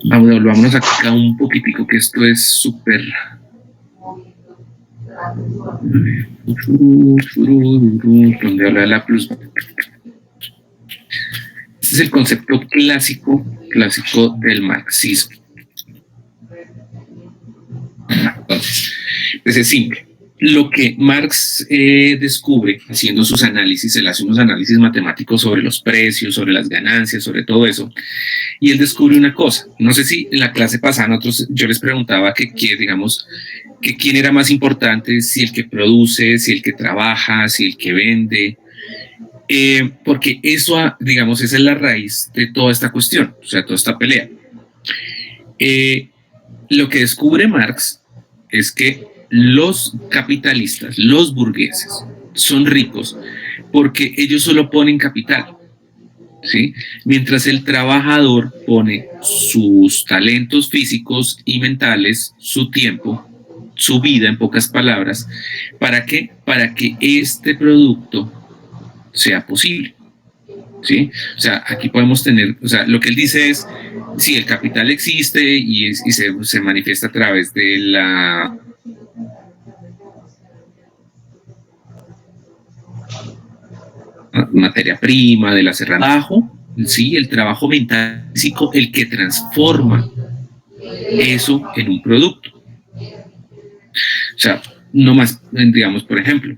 volvámonos acá un poquitico, que esto es súper... donde habla de la plus. Este es el concepto clásico del marxismo. Entonces, es simple. Lo que Marx descubre haciendo sus análisis, él hace unos análisis matemáticos sobre los precios, sobre las ganancias, sobre todo eso, y él descubre una cosa. No sé si en la clase pasada yo les preguntaba que quién era más importante, si el que produce, si el que trabaja, si el que vende, porque eso, digamos, esa es la raíz de toda esta cuestión, o sea, toda esta pelea. Lo que descubre Marx es que los capitalistas, los burgueses, son ricos porque ellos solo ponen capital, ¿sí? Mientras el trabajador pone sus talentos físicos y mentales, su tiempo, su vida, en pocas palabras. ¿Para qué? Para que este producto sea posible, ¿sí? O sea, aquí podemos tener, o sea, lo que él dice es, sí, el capital existe y se manifiesta a través de la materia prima, de las herramientas, sí, el trabajo mental físico, el que transforma eso en un producto. O sea, no más, digamos, por ejemplo,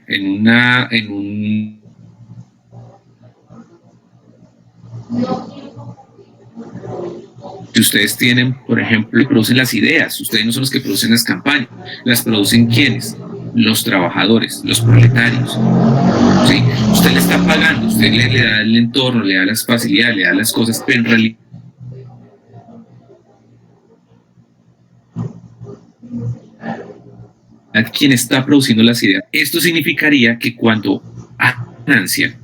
si ustedes tienen, por ejemplo, producen las ideas, ustedes no son los que producen las campañas, las producen ¿quiénes? Los trabajadores, los proletarios. ¿Sí? Usted le está pagando, usted le da el entorno, le da las facilidades, le da las cosas, pero en realidad quien está produciendo las ideas. Esto significaría que cuando hay ganancia,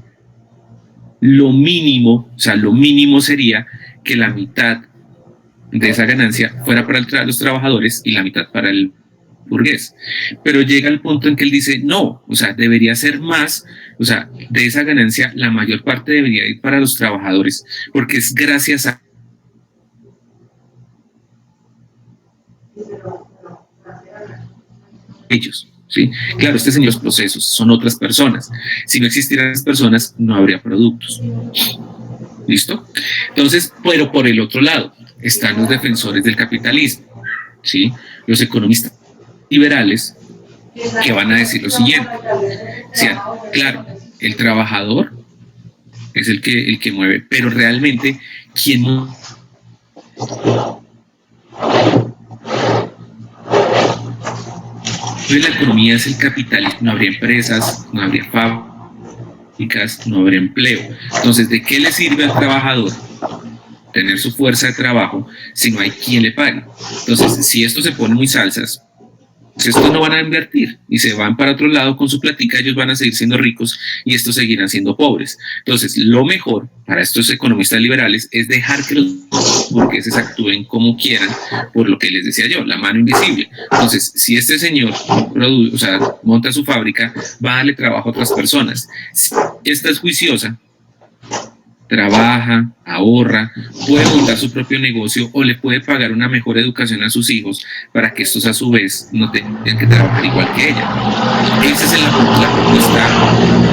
lo mínimo sería que la mitad de esa ganancia fuera para los trabajadores y la mitad para el burgués. Pero llega el punto en que él dice, no, o sea, debería ser más, o sea, de esa ganancia la mayor parte debería ir para los trabajadores, porque es gracias a ellos. ¿Sí? Claro, este señor, los procesos son otras personas. Si no existieran esas personas, no habría productos. ¿Listo? Entonces, pero por el otro lado, están los defensores del capitalismo, ¿sí? Los economistas liberales que van a decir lo siguiente. O sea, claro, el trabajador es el que mueve, pero realmente, ¿quién mueve? La economía es el capitalismo, no habría empresas, no habría fábricas, no habría empleo. Entonces, ¿de qué le sirve al trabajador tener su fuerza de trabajo si no hay quien le pague? Entonces, si esto se pone muy salsas, pues estos no van a invertir y se van para otro lado con su platica, ellos van a seguir siendo ricos y estos seguirán siendo pobres. Entonces, lo mejor para estos economistas liberales es dejar que los burgueses actúen como quieran, por lo que les decía yo, la mano invisible. Entonces, si este señor monta su fábrica, va a darle trabajo a otras personas. Si esta es juiciosa, trabaja, ahorra, puede montar su propio negocio o le puede pagar una mejor educación a sus hijos para que estos a su vez no tengan que trabajar igual que ella. Esa es la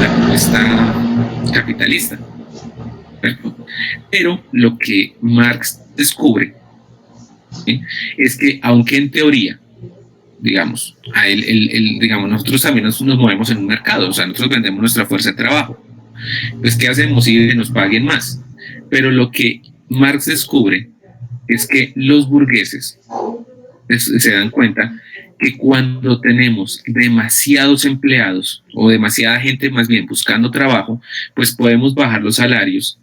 propuesta capitalista. Pero lo que Marx descubre, ¿sí?, es que aunque en teoría, digamos, nosotros también nos movemos en un mercado, o sea, nosotros vendemos nuestra fuerza de trabajo. Pues, ¿qué hacemos? Y nos paguen más. Pero lo que Marx descubre es que los burgueses se dan cuenta que cuando tenemos demasiados empleados o demasiada gente más bien buscando trabajo, pues podemos bajar los salarios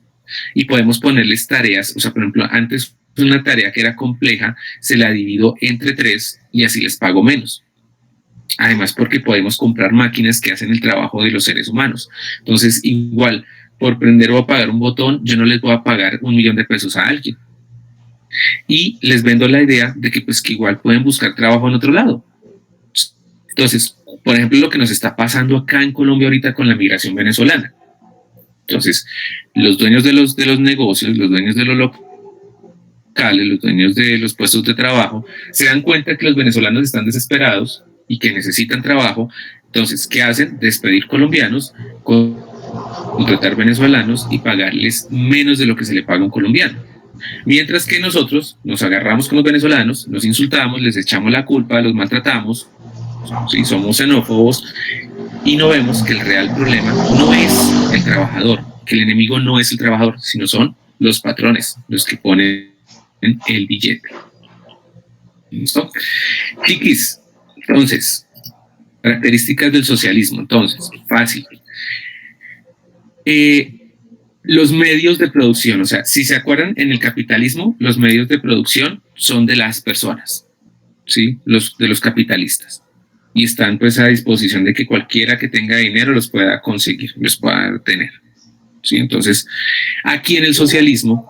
y podemos ponerles tareas. O sea, por ejemplo, antes una tarea que era compleja se la divido entre 3 y así les pago menos. Además, porque podemos comprar máquinas que hacen el trabajo de los seres humanos. Entonces, igual, por prender o apagar un botón, yo no les voy a pagar $1.000.000 a alguien. Y les vendo la idea de que, pues, que igual pueden buscar trabajo en otro lado. Entonces, por ejemplo, lo que nos está pasando acá en Colombia ahorita con la migración venezolana. Entonces, los dueños de los negocios, los dueños de los locales, los dueños de los puestos de trabajo, se dan cuenta que los venezolanos están desesperados y que necesitan trabajo. Entonces, ¿qué hacen? Despedir colombianos, contratar venezolanos y pagarles menos de lo que se le paga a un colombiano. Mientras que nosotros nos agarramos con los venezolanos, los insultamos, les echamos la culpa, los maltratamos, ¿sí?, somos xenófobos y no vemos que el real problema no es el trabajador, que el enemigo no es el trabajador, sino son los patrones, los que ponen el billete. ¿Listo? Chiquis. Entonces, características del socialismo. Entonces, fácil. Los medios de producción, o sea, si se acuerdan, en el capitalismo, los medios de producción son de las personas, ¿sí? De los capitalistas. Y están, pues, a disposición de que cualquiera que tenga dinero los pueda conseguir, los pueda tener, ¿sí? Entonces, aquí en el socialismo,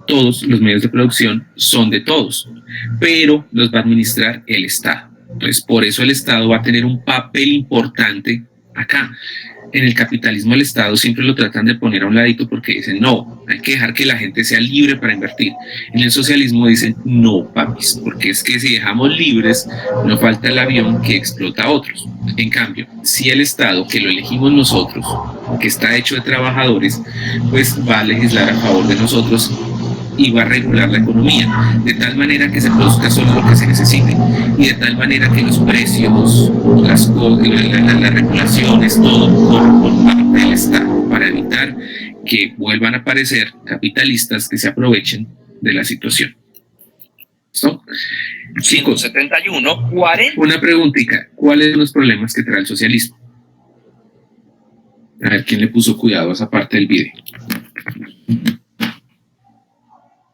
todos los medios de producción son de todos, pero los va a administrar el Estado. Entonces, por eso el Estado va a tener un papel importante acá. En el capitalismo el Estado siempre lo tratan de poner a un ladito porque dicen, no, hay que dejar que la gente sea libre para invertir. En el socialismo dicen, no, papis, porque es que si dejamos libres, no falta el avión que explota a otros. En cambio, si el Estado, que lo elegimos nosotros, que está hecho de trabajadores, pues va a legislar a favor de nosotros y va a regular la economía, de tal manera que se produzca solo lo que se necesite, y de tal manera que los precios, las regulaciones, todo corra por parte del Estado, para evitar que vuelvan a aparecer capitalistas que se aprovechen de la situación. ¿Listo? 171, 40. Una preguntita, ¿cuáles son los problemas que trae el socialismo? A ver, ¿quién le puso cuidado a esa parte del video?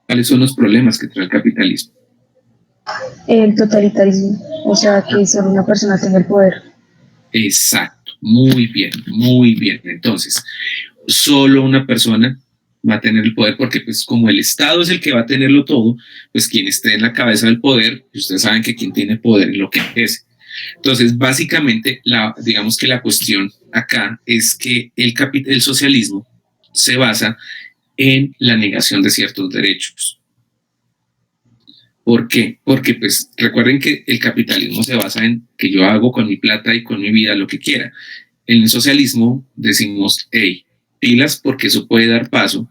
¿Cuáles son los problemas que trae el capitalismo? El totalitarismo, o sea, que solo una persona tenga el poder. Exacto, muy bien, muy bien. Entonces, solo una persona va a tener el poder, porque pues como el Estado es el que va a tenerlo todo, pues quien esté en la cabeza del poder, ustedes saben que quien tiene poder es lo que es. Entonces, básicamente, digamos que la cuestión acá es que el socialismo se basa en la negación de ciertos derechos. ¿Por qué? Porque pues recuerden que el capitalismo se basa en que yo hago con mi plata y con mi vida lo que quiera. En el socialismo decimos, hey, pilas, porque eso puede dar paso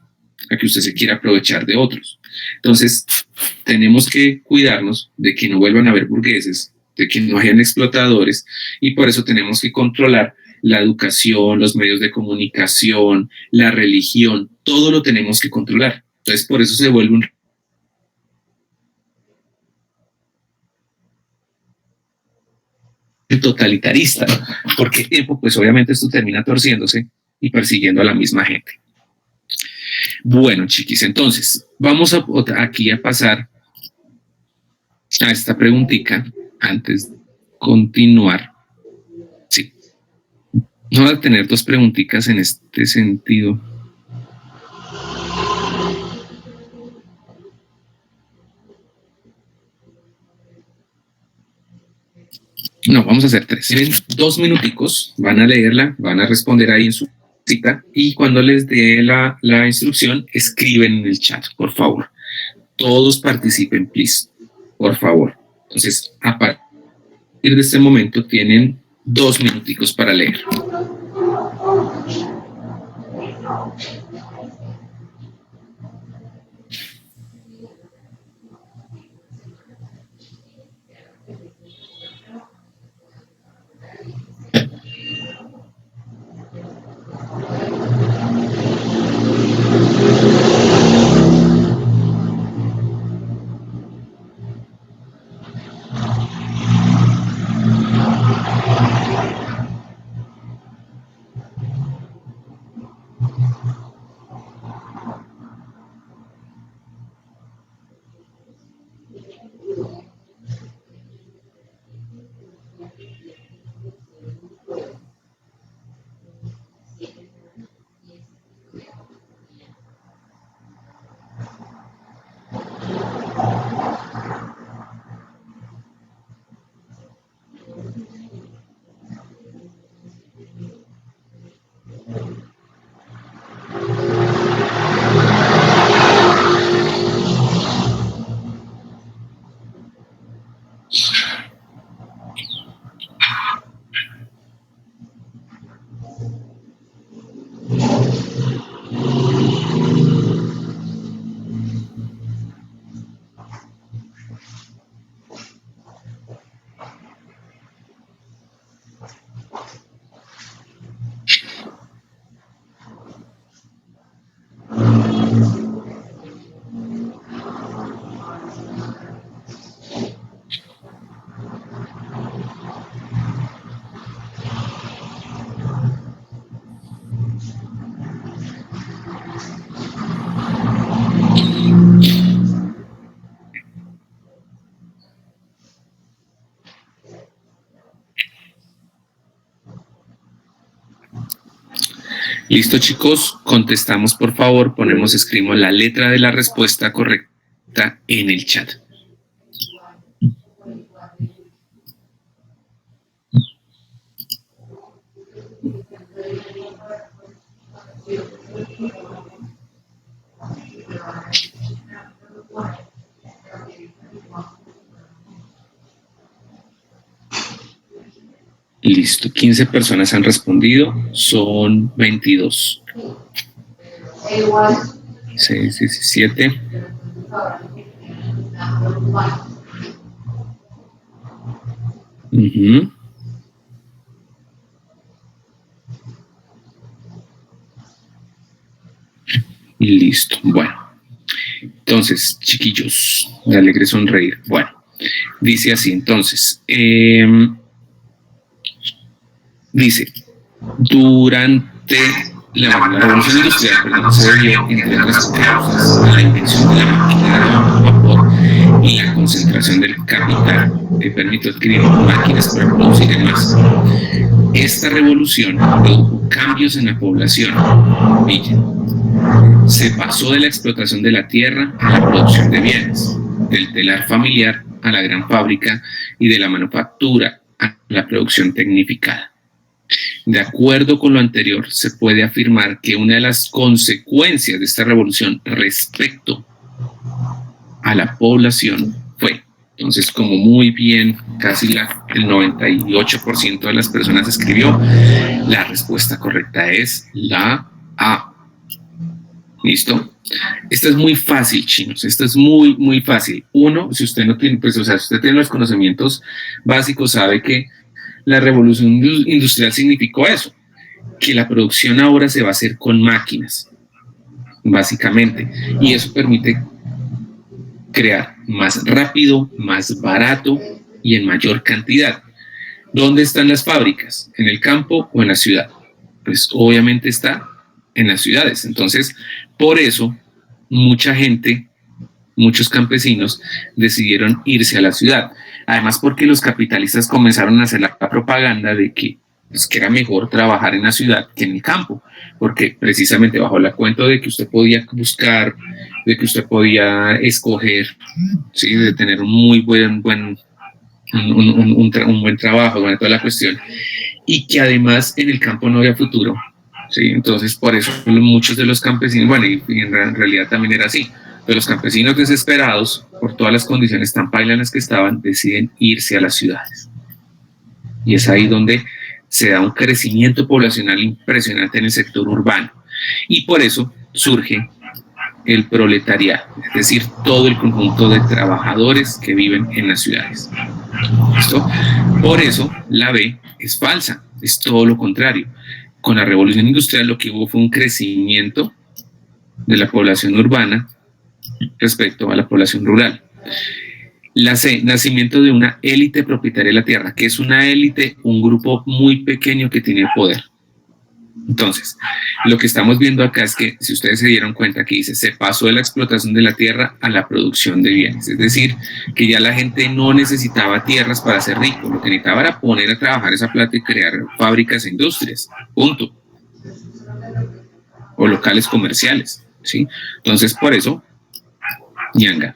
a que usted se quiera aprovechar de otros. Entonces, tenemos que cuidarnos de que no vuelvan a haber burgueses, de que no hayan explotadores, y por eso tenemos que controlar la educación, los medios de comunicación, la religión, todo lo tenemos que controlar. Entonces, por eso se vuelve un totalitarista, porque tiempo, pues obviamente esto termina torciéndose y persiguiendo a la misma gente. Bueno, chiquis, entonces, vamos aquí a pasar a esta preguntita antes de continuar. Sí. No voy a tener dos preguntitas en este sentido. No, vamos a hacer tres. Tienen 2 minuticos, van a leerla, van a responder ahí en su cita, y cuando les dé la instrucción, escriben en el chat, por favor. Todos participen, please, por favor. Entonces, a partir de este momento tienen 2 minuticos para leer. Listo, chicos, contestamos, por favor, escribimos la letra de la respuesta correcta en el chat. Listo, 15 personas han respondido, son 22. 6, 17, Ujú. Y listo. Bueno, entonces, chiquillos, de alegre sonreír. Bueno, dice así, entonces, dice, durante la revolución industrial, perdón, se debió, entre otras causas, a la invención de la máquina de vapor y la concentración del capital que permitió adquirir máquinas para producir en masa. Esta revolución produjo cambios en la población. Se pasó de la explotación de la tierra a la producción de bienes, del telar familiar a la gran fábrica y de la manufactura a la producción tecnificada. De acuerdo con lo anterior, se puede afirmar que una de las consecuencias de esta revolución respecto a la población fue, entonces como muy bien, casi el 98% de las personas escribió, la respuesta correcta es la A. ¿Listo? Esto es muy fácil, chinos. Esto es muy, muy fácil. Uno, si usted no tiene, pues, o sea, si usted tiene los conocimientos básicos, sabe que la revolución industrial significó eso, que la producción ahora se va a hacer con máquinas, básicamente. Y eso permite crear más rápido, más barato y en mayor cantidad. ¿Dónde están las fábricas? ¿En el campo o en la ciudad? Pues obviamente está en las ciudades. Entonces, por eso, mucha gente, muchos campesinos decidieron irse a la ciudad. Además, porque los capitalistas comenzaron a hacer la propaganda de que, pues, que era mejor trabajar en la ciudad que en el campo, porque precisamente bajo el cuento de que usted podía buscar, de que usted podía escoger, ¿sí? De tener un muy buen un buen trabajo, bueno, toda la cuestión, y que además en el campo no había futuro, ¿sí? Entonces, por eso muchos de los campesinos, bueno, y en realidad también era así, pero los campesinos desesperados por todas las condiciones tan pailas en las que estaban, deciden irse a las ciudades. Y es ahí donde se da un crecimiento poblacional impresionante en el sector urbano. Y por eso surge el proletariado, es decir, todo el conjunto de trabajadores que viven en las ciudades. ¿Listo? Por eso la B es falsa, es todo lo contrario. Con la revolución industrial lo que hubo fue un crecimiento de la población urbana respecto a la población rural. La C, nacimiento de una élite propietaria de la tierra, que es una élite, un grupo muy pequeño que tiene poder. Entonces, lo que estamos viendo acá es que, si ustedes se dieron cuenta que dice, se pasó de la explotación de la tierra a la producción de bienes, es decir, que ya la gente no necesitaba tierras para ser rico, lo que necesitaba era poner a trabajar esa plata y crear fábricas e industrias, punto, o locales comerciales, ¿sí? Entonces, por eso, ñanga.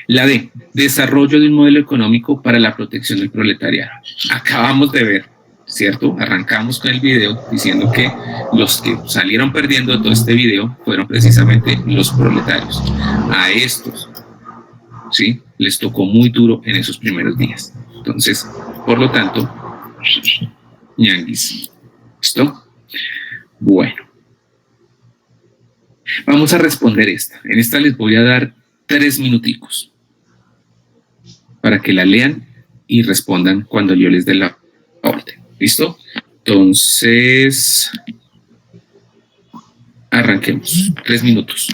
La D, desarrollo de un modelo económico para la protección del proletariado. Acabamos de ver, ¿cierto? Arrancamos con el video diciendo que los que salieron perdiendo de todo este video fueron precisamente los proletarios. A estos, ¿sí? Les tocó muy duro en esos primeros días. Entonces, por lo tanto, ñanguis. ¿Listo? Bueno. Vamos a responder esta. En esta les voy a dar 3 minuticos para que la lean y respondan cuando yo les dé la orden. ¿Listo? Entonces, arranquemos. 3 minutos.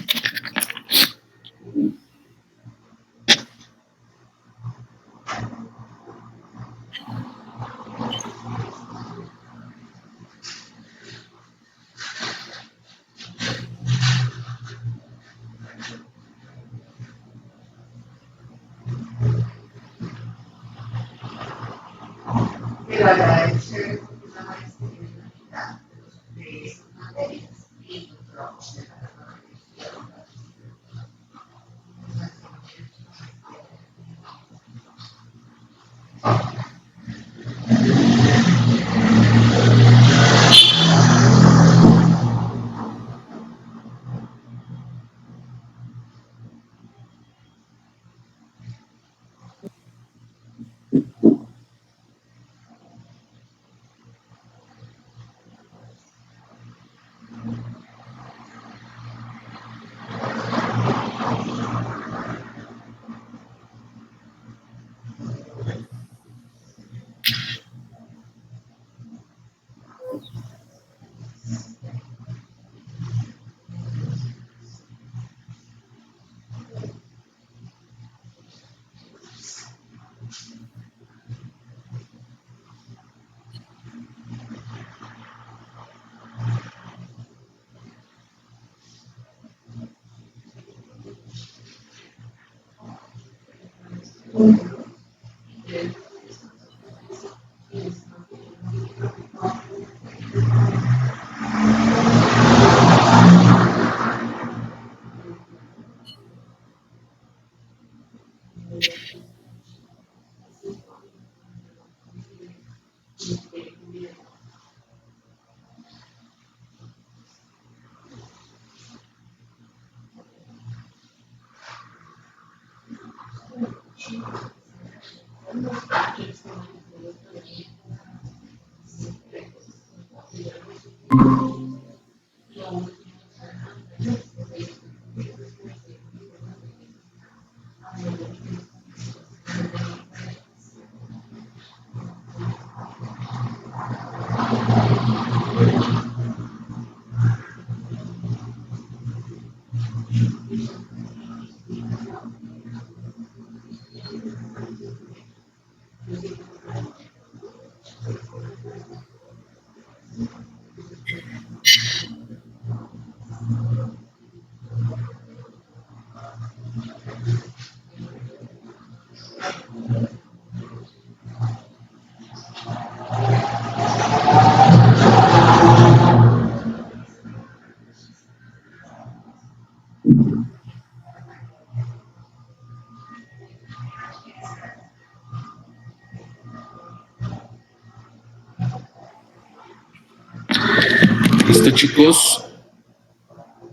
Listo, chicos.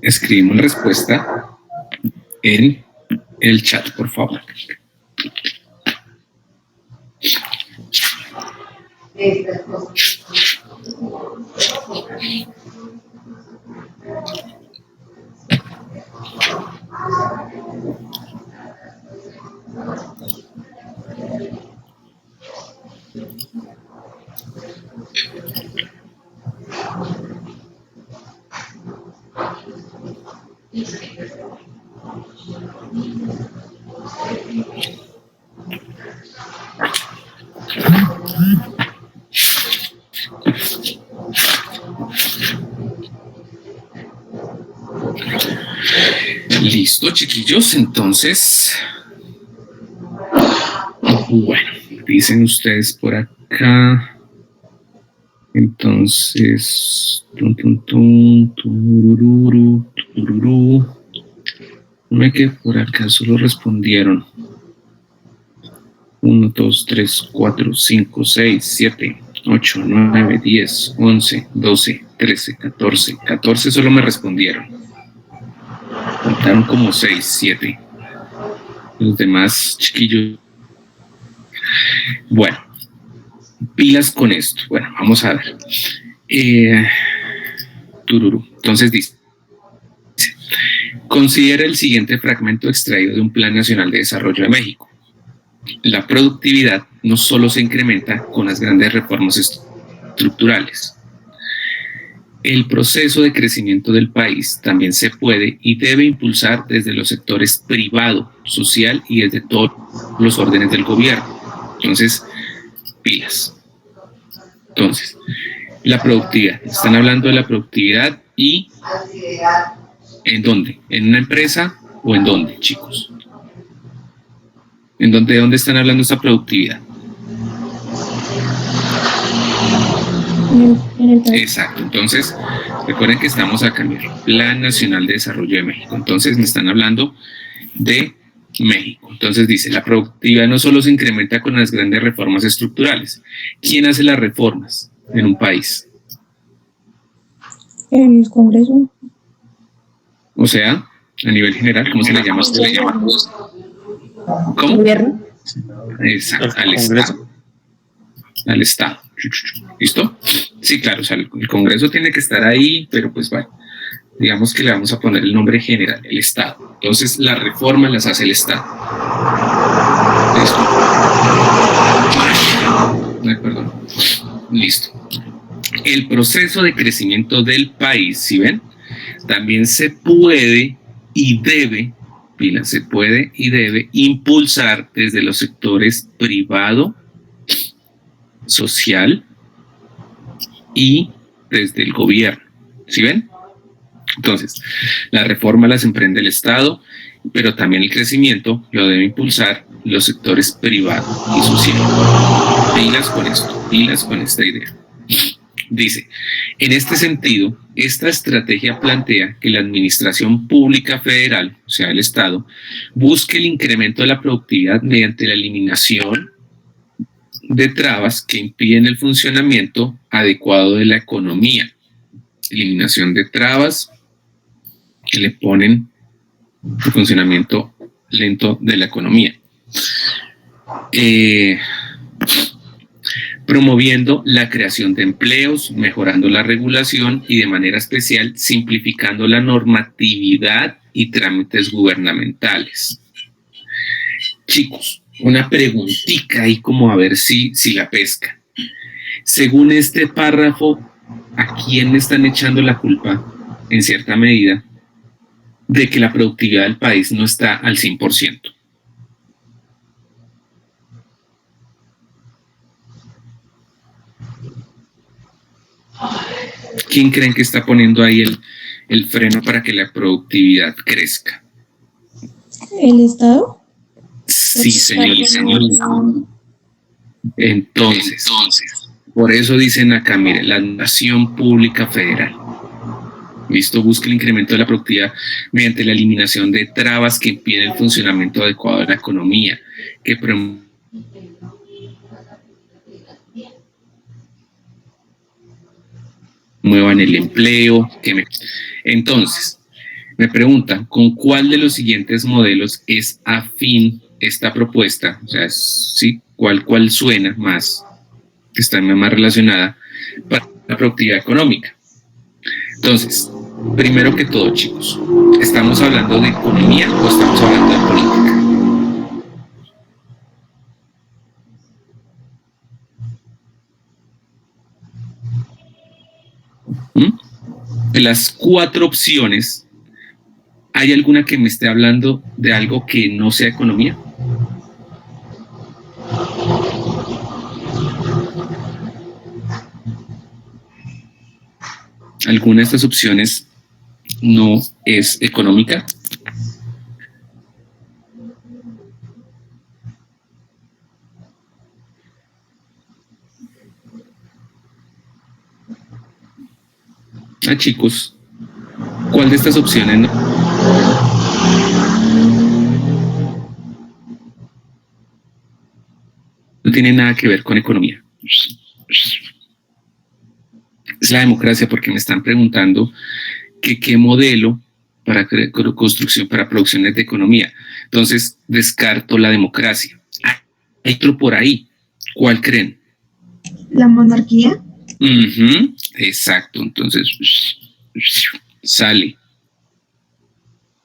Escribimos la respuesta en el chat, por favor. Listo, chiquillos, entonces, bueno, dicen ustedes por acá, entonces, turururu, tururú. No me quedé por acá, solo respondieron 1, 2, 3, 4, 5, 6, 7, 8, 9, 10, 11, 12, 13, 14, 14 solo me respondieron. Faltaron como 6, 7. Los demás chiquillos. Bueno, pilas con esto. Bueno, vamos a ver. Tururu. Entonces dice, considera el siguiente fragmento extraído de un Plan Nacional de Desarrollo de México. La productividad no solo se incrementa con las grandes reformas estructurales. El proceso de crecimiento del país también se puede y debe impulsar desde los sectores privado, social y desde todos los órdenes del gobierno. Entonces, pilas. Entonces, la productividad. Están hablando de la productividad y ¿en dónde? ¿En una empresa o en dónde, chicos? ¿En dónde, de dónde están hablando de esta productividad? Exacto, entonces recuerden que estamos acá en el Plan Nacional de Desarrollo de México, entonces me están hablando de México. Entonces dice, la productividad no solo se incrementa con las grandes reformas estructurales. ¿Quién hace las reformas en un país? El Congreso. O sea, a nivel general, ¿cómo se le llama? ¿Cómo? Gobierno. Exacto, al Estado. Al Estado. ¿Listo? Sí, claro, o sea, el Congreso tiene que estar ahí, pero pues bueno, digamos que le vamos a poner el nombre general, el Estado. Entonces, las reformas las hace el Estado. ¿Listo? Ay, perdón. Listo. El proceso de crecimiento del país, ¿sí ven? También se puede y debe, se puede y debe impulsar desde los sectores privado, social y desde el gobierno. ¿Sí ven? Entonces, la reforma las emprende el Estado, pero también el crecimiento lo debe impulsar los sectores privado y social. Pilas con esto, pilas con esta idea. Dice, en este sentido, esta estrategia plantea que la administración pública federal, o sea, el Estado, busque el incremento de la productividad mediante la eliminación de trabas que impiden el funcionamiento adecuado de la economía. Eliminación de trabas que le ponen el funcionamiento lento de la economía. Promoviendo la creación de empleos, mejorando la regulación y de manera especial simplificando la normatividad y trámites gubernamentales. Chicos, una preguntita ahí como a ver si la pesca. Según este párrafo, ¿a quién le están echando la culpa, en cierta medida, de que la productividad del país no está al 100%? ¿Quién creen que está poniendo ahí el freno para que la productividad crezca? ¿El Estado? Sí, señor. Entonces, por eso dicen acá, mire, la administración pública federal. ¿Listo? Busca el incremento de la productividad mediante la eliminación de trabas que impiden el funcionamiento adecuado de la economía, que promuevan el empleo. Entonces, me preguntan, ¿con cuál de los siguientes modelos es afín esta propuesta? O sea, ¿sí? ¿Cuál suena más, que está más relacionada para la productividad económica? Entonces, primero que todo, chicos, ¿estamos hablando de economía o estamos hablando de política? De las 4 opciones, ¿hay alguna que me esté hablando de algo que no sea economía? ¿Alguna de estas opciones no es económica? Chicos, ¿cuál de estas opciones no tiene nada que ver con economía? Es la democracia, porque me están preguntando que qué modelo para construcción, para producciones de economía. Entonces, descarto la democracia. Hay otro por ahí. ¿Cuál creen? ¿La monarquía? Exacto, entonces sale.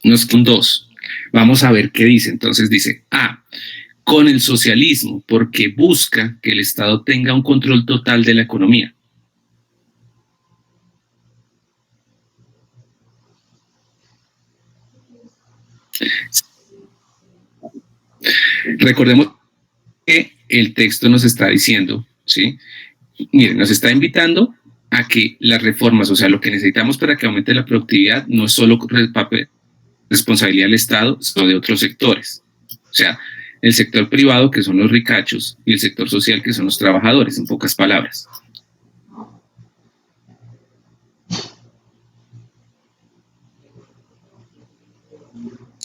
Nos con 2. Vamos a ver qué dice. Entonces dice, con el socialismo, porque busca que el Estado tenga un control total de la economía. Recordemos que el texto nos está diciendo, ¿sí? Miren, nos está invitando a que las reformas, o sea, lo que necesitamos para que aumente la productividad no es solo responsabilidad del Estado, sino de otros sectores. O sea, el sector privado, que son los ricachos, y el sector social, que son los trabajadores, en pocas palabras.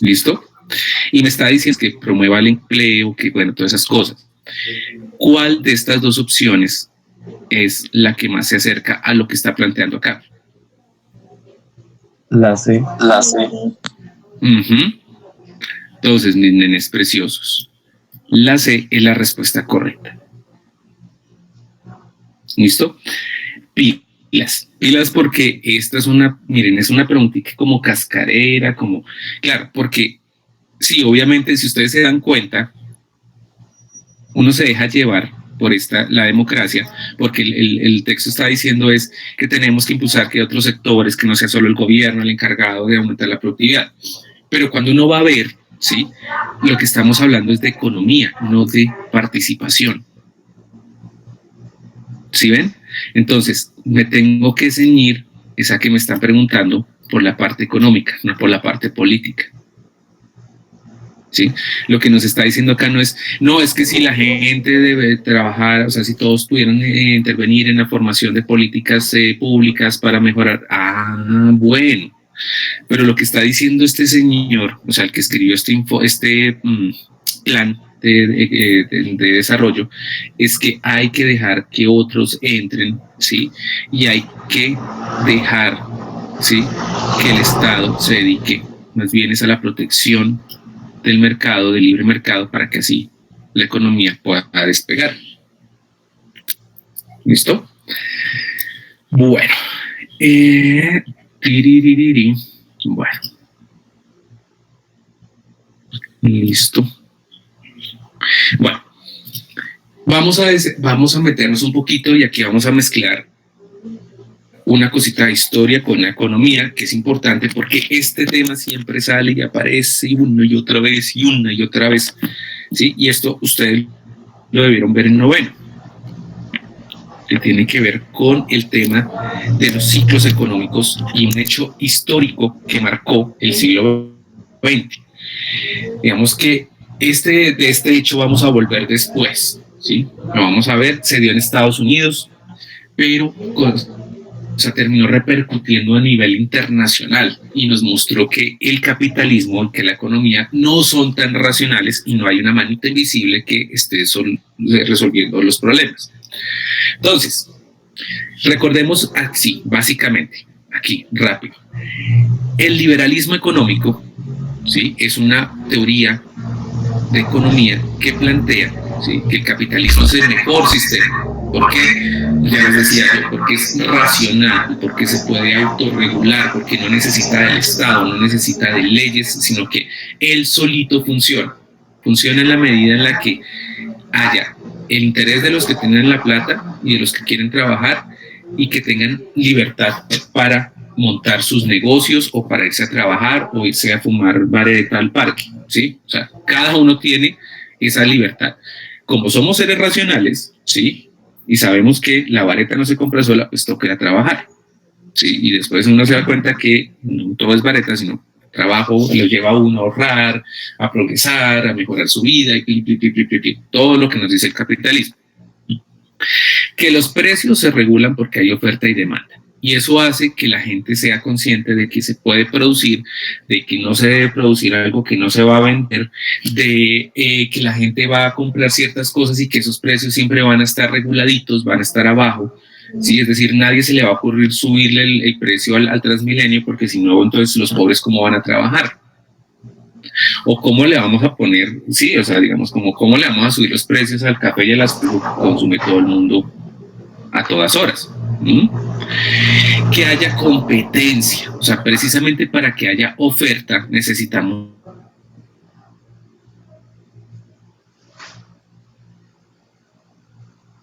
¿Listo? Y me está diciendo que promueva el empleo, que bueno, todas esas cosas. ¿Cuál de estas 2 opciones es la que más se acerca a lo que está planteando acá? La C. Entonces, mis nenes preciosos, la C es la respuesta correcta. ¿Listo? Pilas porque esta es una, miren, es una preguntita como cascarera, como, claro, porque sí, obviamente, si ustedes se dan cuenta, uno se deja llevar por la democracia, porque el texto está diciendo es que tenemos que impulsar que otros sectores, que no sea solo el gobierno el encargado de aumentar la productividad. Pero cuando uno va a ver, ¿sí? Lo que estamos hablando es de economía, no de participación. ¿Sí ven? Entonces, me tengo que ceñir esa que me están preguntando por la parte económica, no por la parte política. ¿sí? Lo que nos está diciendo acá no es que si la gente debe trabajar, o sea, si todos pudieran intervenir en la formación de políticas públicas para mejorar. Bueno, pero lo que está diciendo este señor, o sea, el que escribió este plan de desarrollo, es que hay que dejar que otros entren, ¿sí? Y hay que dejar, ¿sí?, que el Estado se dedique más bien es a la protección del mercado, del libre mercado, para que así la economía pueda despegar. ¿Listo? Bueno. Bueno. Listo. Bueno. Vamos a meternos un poquito y aquí vamos a mezclar una cosita de historia con la economía, que es importante porque este tema siempre sale y aparece una y otra vez y una y otra vez, ¿sí? Y esto ustedes lo debieron ver en noveno, que tiene que ver con el tema de los ciclos económicos y un hecho histórico que marcó el siglo XX. Digamos que de este hecho vamos a volver después, ¿sí? Lo vamos a ver, se dio en Estados Unidos, pero terminó repercutiendo a nivel internacional y nos mostró que el capitalismo y que la economía no son tan racionales y no hay una manita invisible que esté resolviendo los problemas. Entonces, recordemos así, básicamente, aquí, rápido. El liberalismo económico, ¿sí?, es una teoría de economía que plantea, ¿sí?, que el capitalismo es el mejor sistema. ¿Por qué? Ya les decía yo, porque es racional, porque se puede autorregular, porque no necesita del Estado, no necesita de leyes, sino que él solito funciona. Funciona en la medida en la que haya el interés de los que tienen la plata y de los que quieren trabajar y que tengan libertad para montar sus negocios o para irse a trabajar o irse a fumar vareta al parque, ¿sí? O sea, cada uno tiene esa libertad. Como somos seres racionales, ¿sí?, y sabemos que la vareta no se compra sola, pues toca ir a trabajar, ¿sí? Y después uno se da cuenta que no todo es vareta, sino trabajo lo lleva a uno a ahorrar, a progresar, a mejorar su vida, y todo lo que nos dice el capitalismo. Que los precios se regulan porque hay oferta y demanda. Y eso hace que la gente sea consciente de que se puede producir, de que no se debe producir algo que no se va a vender, de que la gente va a comprar ciertas cosas y que esos precios siempre van a estar reguladitos, van a estar abajo, ¿sí? Es decir, nadie se le va a ocurrir subirle el precio al Transmilenio porque si no, entonces los pobres ¿cómo van a trabajar? O cómo le vamos a poner, sí, o sea, digamos, cómo le vamos a subir los precios al café y a las que consume todo el mundo a todas horas. Que haya competencia, o sea, precisamente para que haya oferta necesitamos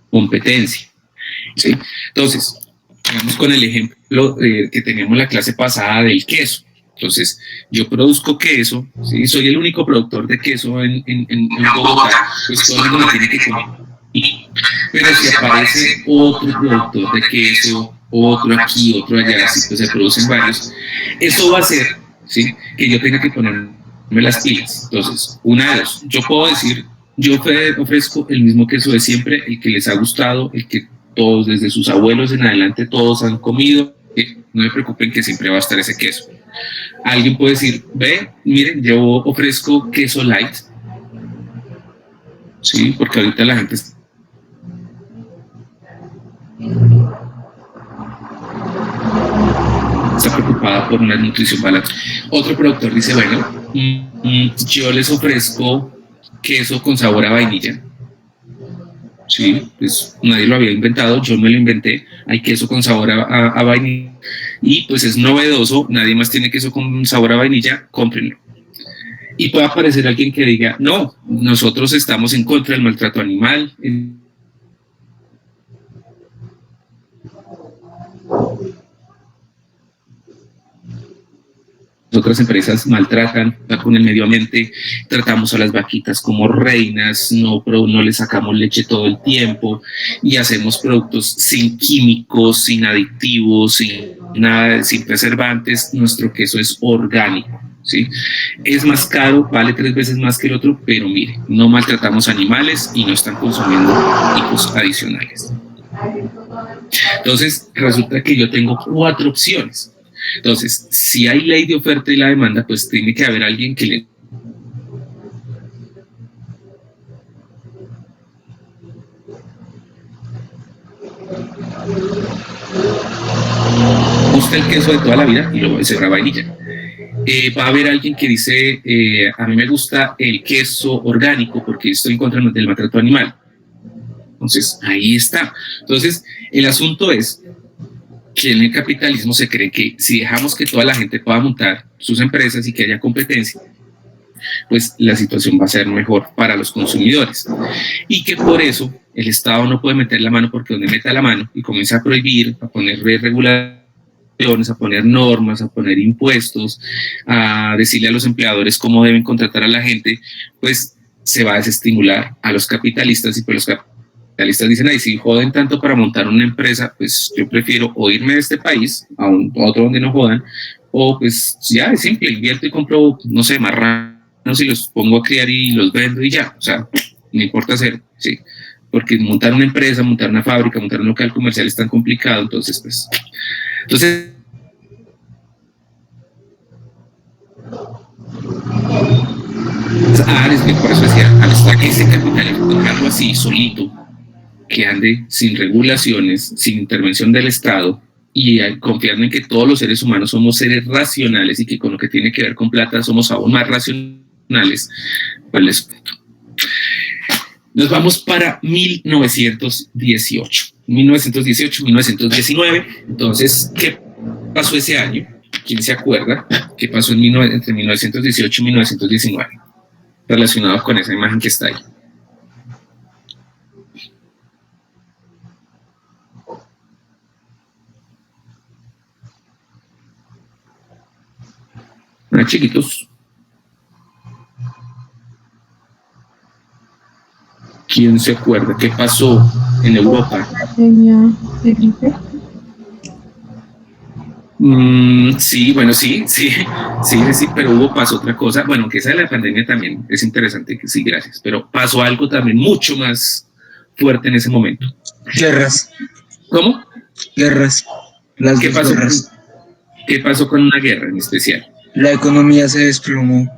competencia, ¿sí? Entonces, vamos con el ejemplo que teníamos la clase pasada del queso. Entonces, yo produzco queso, ¿sí? Soy el único productor de queso en Bogotá, pues todo el mundo tiene que comer. Pero si aparece otro productor de queso, otro aquí, otro allá, así pues se producen varios, eso va a hacer, ¿sí?, que yo tenga que ponerme las pilas. Entonces, una de dos, yo puedo decir, yo ofrezco el mismo queso de siempre, el que les ha gustado, el que todos, desde sus abuelos en adelante, todos han comido, no me preocupen que siempre va a estar ese queso. Alguien puede decir, miren, yo ofrezco queso light, sí, porque ahorita la gente está preocupada por una nutrición balance. Otro productor dice, bueno, yo les ofrezco queso con sabor a vainilla. Sí, pues nadie lo había inventado, yo me lo inventé. Hay queso con sabor a vainilla y pues es novedoso, nadie más tiene queso con sabor a vainilla, cómprenlo. Y puede aparecer alguien que diga, no, nosotros estamos en contra del maltrato animal. Otras empresas maltratan con el medio ambiente, tratamos a las vaquitas como reinas, no les sacamos leche todo el tiempo y hacemos productos sin químicos, sin aditivos, sin nada, sin preservantes. Nuestro queso es orgánico, ¿sí? Es más caro, vale 3 veces más que el otro, pero mire, no maltratamos animales y no están consumiendo químicos adicionales. Entonces, resulta que yo tengo 4 opciones. Entonces, si hay ley de oferta y la demanda, pues tiene que haber alguien que le gusta el queso de toda la vida y luego se vainilla. Va a haber alguien que dice, a mí me gusta el queso orgánico porque estoy en contra del maltrato animal. Entonces, ahí está. Entonces, el asunto es que en el capitalismo se cree que si dejamos que toda la gente pueda montar sus empresas y que haya competencia, pues la situación va a ser mejor para los consumidores. Y que por eso el Estado no puede meter la mano, porque donde meta la mano y comienza a prohibir, a poner regulaciones, a poner normas, a poner impuestos, a decirle a los empleadores cómo deben contratar a la gente, pues se va a desestimular a los capitalistas, y pues los capitalistas dicen, ay, si joden tanto para montar una empresa, pues yo prefiero o irme de este país a otro donde no jodan, o pues ya es simple, invierto y compro, no sé, marranos y los pongo a criar y los vendo y ya, o sea, no importa hacer, sí, porque montar una empresa, montar una fábrica, montar un local comercial es tan complicado, entonces pues, entonces es que por eso decía, al estar ese capitalismo, dejarlo así, solito, que ande sin regulaciones, sin intervención del Estado, y confiando en que todos los seres humanos somos seres racionales y que con lo que tiene que ver con plata somos aún más racionales, pues les cuento. Nos vamos para 1918, 1919. Entonces, ¿qué pasó ese año? ¿Quién se acuerda? ¿Qué pasó entre 1918 y 1919? Relacionado con esa imagen que está ahí. Chiquitos. ¿Quién se acuerda qué pasó en Europa? ¿Pandemia de gripe? Sí, bueno, sí, pero pasó otra cosa. Bueno, que esa de la pandemia también es interesante, que sí, gracias, pero pasó algo también mucho más fuerte en ese momento. Guerras. ¿Cómo? Guerras. Las ¿Qué pasó? Guerras. ¿Qué pasó con una guerra en especial? La economía se desplomó.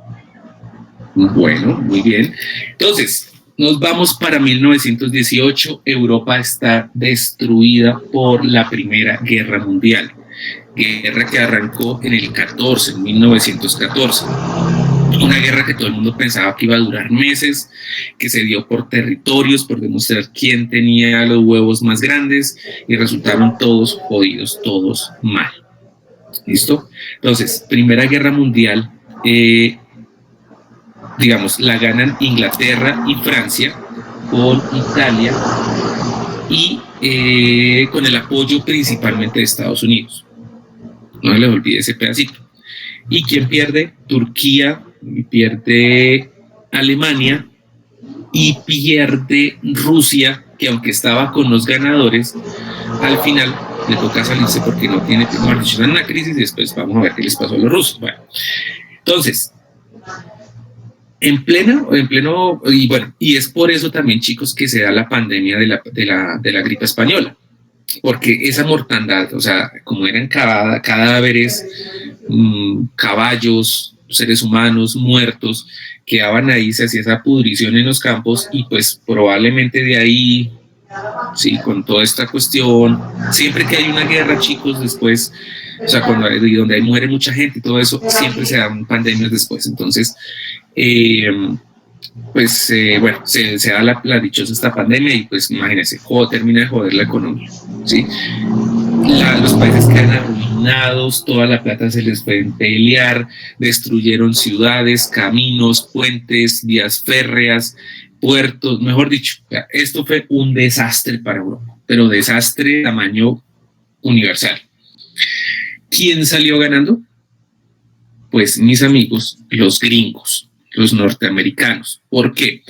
Bueno, muy bien. Entonces, nos vamos para 1918. Europa está destruida por la Primera Guerra Mundial. Guerra que arrancó en el 14, en 1914. Una guerra que todo el mundo pensaba que iba a durar meses, que se dio por territorios, por demostrar quién tenía los huevos más grandes, y resultaron todos jodidos, todos mal. ¿Listo? Entonces, Primera Guerra Mundial, digamos, la ganan Inglaterra y Francia con Italia y con el apoyo principalmente de Estados Unidos. No les olvide ese pedacito. ¿Y quién pierde? Turquía, pierde Alemania y pierde Rusia, que aunque estaba con los ganadores, al final le toca salirse porque no tiene, están en una crisis, y después vamos a ver qué les pasó a los rusos. Bueno, entonces, en pleno, y bueno, y es por eso también, chicos, que se da la pandemia de la gripe española, porque esa mortandad, o sea, como eran cadáveres, caballos, seres humanos muertos, quedaban ahí, se hacía esa pudrición en los campos, y pues probablemente de ahí, sí, con toda esta cuestión, siempre que hay una guerra, chicos, después, o sea, donde muere mucha gente y todo eso, siempre se dan pandemias después. Entonces, bueno, se da la dichosa esta pandemia, y pues imagínense, termina de joder la economía, ¿sí? Los países quedan arruinados, toda la plata se les fue en pelear, destruyeron ciudades, caminos, puentes, vías férreas, puertos, mejor dicho, esto fue un desastre para Europa, pero desastre de tamaño universal. ¿Quién salió ganando? Pues mis amigos, los gringos, los norteamericanos. ¿Por qué?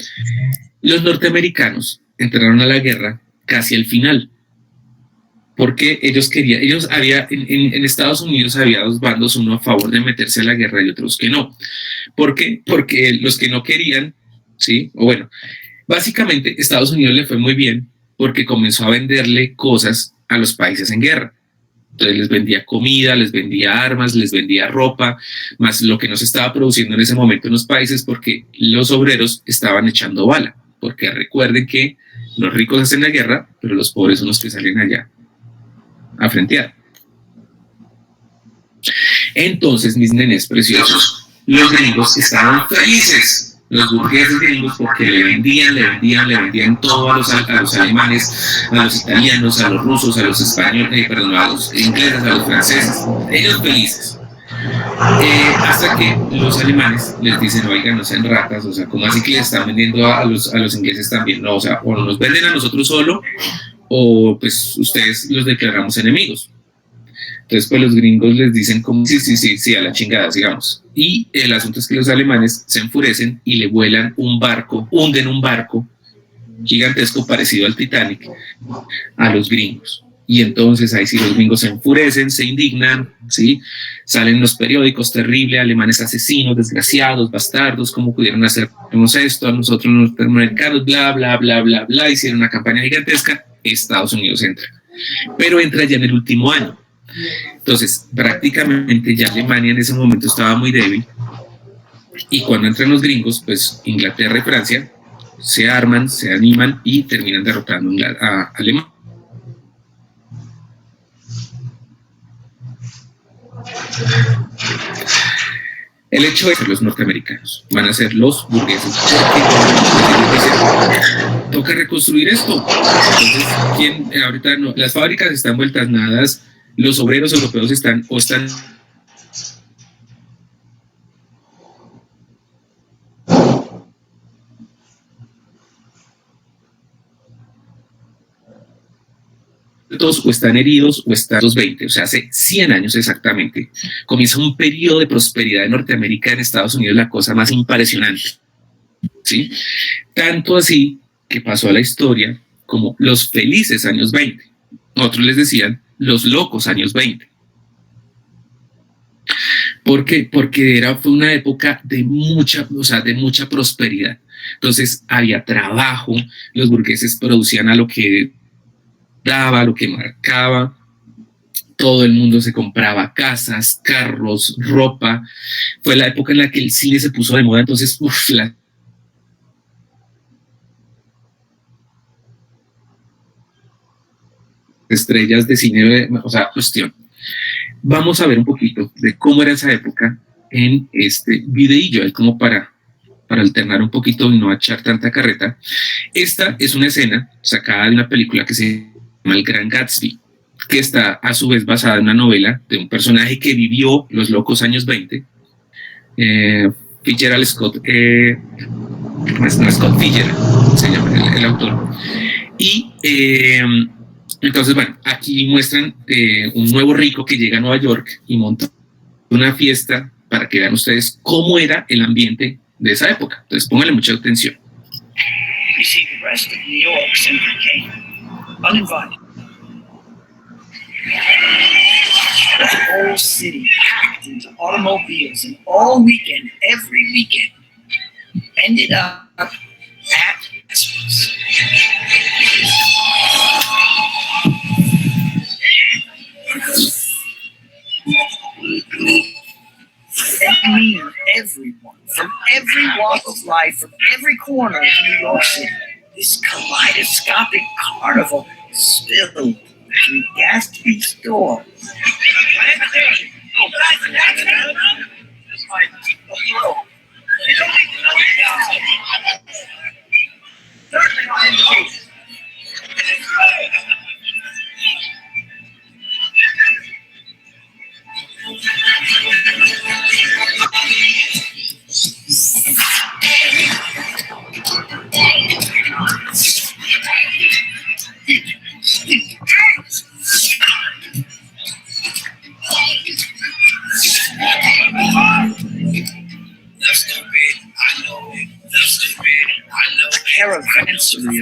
Los norteamericanos entraron a la guerra casi al final, porque en Estados Unidos había dos bandos, uno a favor de meterse a la guerra y otros que no. ¿Por qué? Porque los que no querían, ¿sí? O bueno, básicamente Estados Unidos le fue muy bien porque comenzó a venderle cosas a los países en guerra. Entonces les vendía comida, les vendía armas, les vendía ropa, más lo que no se estaba produciendo en ese momento en los países porque los obreros estaban echando bala. Porque recuerden que los ricos hacen la guerra, pero los pobres son los que salen allá a frentear. Entonces, mis nenes preciosos, los gringos estaban felices. Los burgueses gringos porque le vendían todo a los alemanes, a los italianos, a los rusos, a los españoles, a los ingleses, a los franceses. Ellos felices. Hasta que los alemanes les dicen, oigan, no sean ratas, o sea, ¿cómo así que le están vendiendo a los ingleses también? No, o sea, o nos venden a nosotros solo, o pues ustedes los declaramos enemigos. Entonces, pues los gringos les dicen como, sí, a la chingada, sigamos. Y el asunto es que los alemanes se enfurecen y le vuelan hunden un barco gigantesco parecido al Titanic a los gringos. Y entonces ahí sí los gringos se enfurecen, se indignan, ¿sí? Salen los periódicos, terrible, alemanes asesinos, desgraciados, bastardos, ¿cómo pudieron hacernos esto a nosotros los norteamericanos? Bla, bla, bla, bla, bla, hicieron una campaña gigantesca. Estados Unidos entra. Pero entra ya en el último año. Entonces, prácticamente ya Alemania en ese momento estaba muy débil y cuando entran los gringos, pues Inglaterra y Francia se arman, se animan y terminan derrotando a Alemania. El hecho es que los norteamericanos van a ser los burgueses. Toca reconstruir esto. Entonces, ahorita no, las fábricas están vueltas nadas. Los obreros europeos están o están heridos o están los 20, o sea, hace 100 años exactamente, comienza un periodo de prosperidad en Norteamérica, en Estados Unidos, la cosa más impresionante, ¿sí? Tanto así que pasó a la historia como los felices años 20. Otros les decían los locos años 20. ¿Por qué? Porque fue una época de mucha prosperidad. Entonces había trabajo, los burgueses producían a lo que daba, a lo que marcaba, todo el mundo se compraba casas, carros, ropa. Fue la época en la que el cine se puso de moda, entonces las estrellas de cine, o sea, cuestión. Vamos a ver un poquito de cómo era esa época en este videillo, es como para alternar un poquito y no echar tanta carreta. Esta es una escena sacada de una película que se llama El Gran Gatsby, que está a su vez basada en una novela de un personaje que vivió los locos años 20, Fitzgerald Scott, no Scott Fitzgerald, se llama el autor. Y entonces, bueno, aquí muestran un nuevo rico que llega a Nueva York y monta una fiesta para que vean ustedes cómo era el ambiente de esa época. Entonces, pónganle mucha atención. You see, the rest of New York simply came, uninvited. The whole city packed into automobiles, and all weekend, every weekend, ended up at Christmas. I mean, everyone, from every walk of life, from every corner of New York City, this kaleidoscopic carnival spilled through Gatsby's door. Caravansary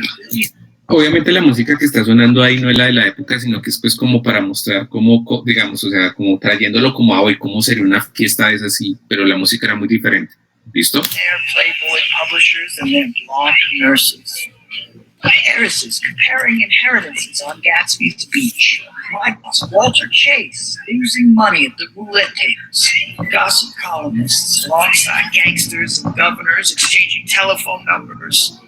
of Obviamente la música que está sonando ahí no es la de la época, sino que es pues como para mostrar cómo, digamos, o sea, como trayéndolo como a hoy, cómo sería una fiesta de esas así, pero la música era muy diferente. ¿Listo? Playboy publishers and their blonde nurses. Heiresses comparing inheritances on Gatsby's beach. My boss, Walter Chase, losing money at the roulette tables. Gossip columnists alongside gangsters and governors exchanging telephone numbers.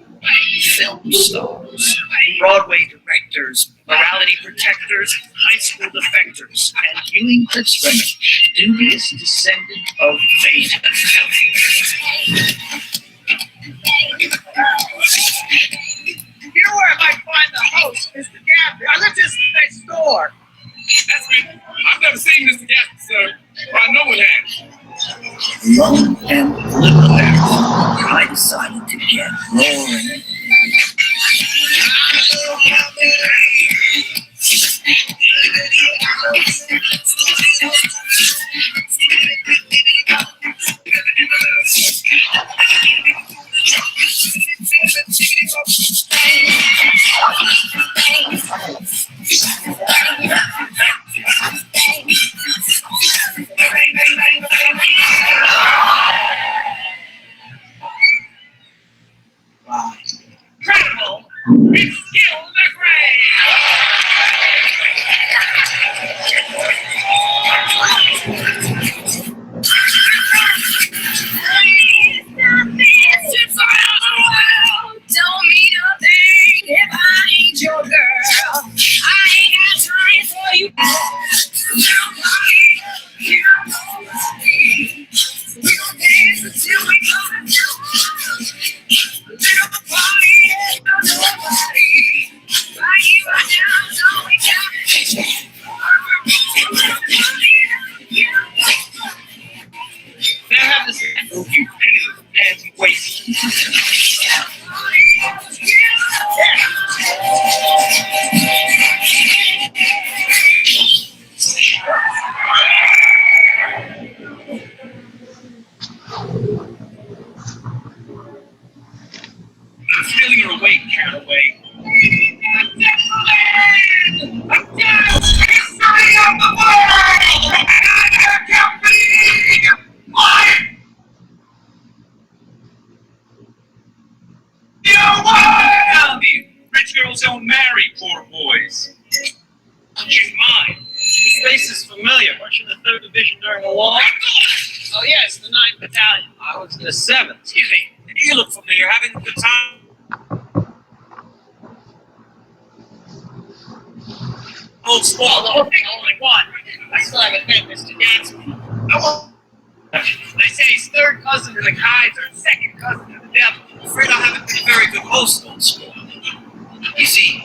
Film stars, Broadway directors, morality protectors, high school defectors, and Ewing Klitzbrenner, dubious descendant of fate. You know where I might find the host, Mr. Gaffney? I live just next door. That's me. I've never seen Mr. Gaffney, sir, but I know what happened. Alone and liberated, I decided to get rolling. Incredible! It's still the Don't mean a thing if I ain't your girl. I ain't got time for you. We gon' dance until we come down. Little party, ain't no nobody. Why you are down, so we got They have this you and waste. I'm stealing your away, Counterweight. Rich girls don't marry poor boys. She's mine. This face is familiar. Weren't you in the 3rd Division during the war? Oh, yes, the 9th Battalion. I was in the 7th. Excuse me. You look familiar. Having a good time? Old squall, the whole thing, only one. I still haven't met Mr. Gatsby. They say he's 3rd cousin to the Kaiser, 2nd cousin to the devil. I'm afraid I haven't been a very good host on school. You see,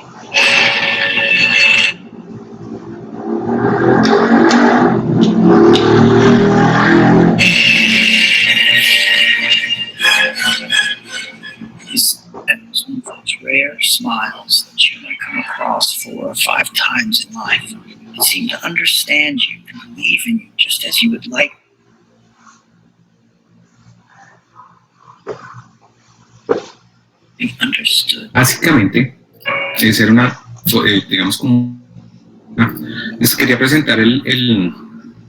that was one of those rare smiles that you might come across 4 or 5 times in life. It seemed to understand you and believe in you just as you would like. Be understood. Básicamente, esa era una, digamos, como les quería presentar el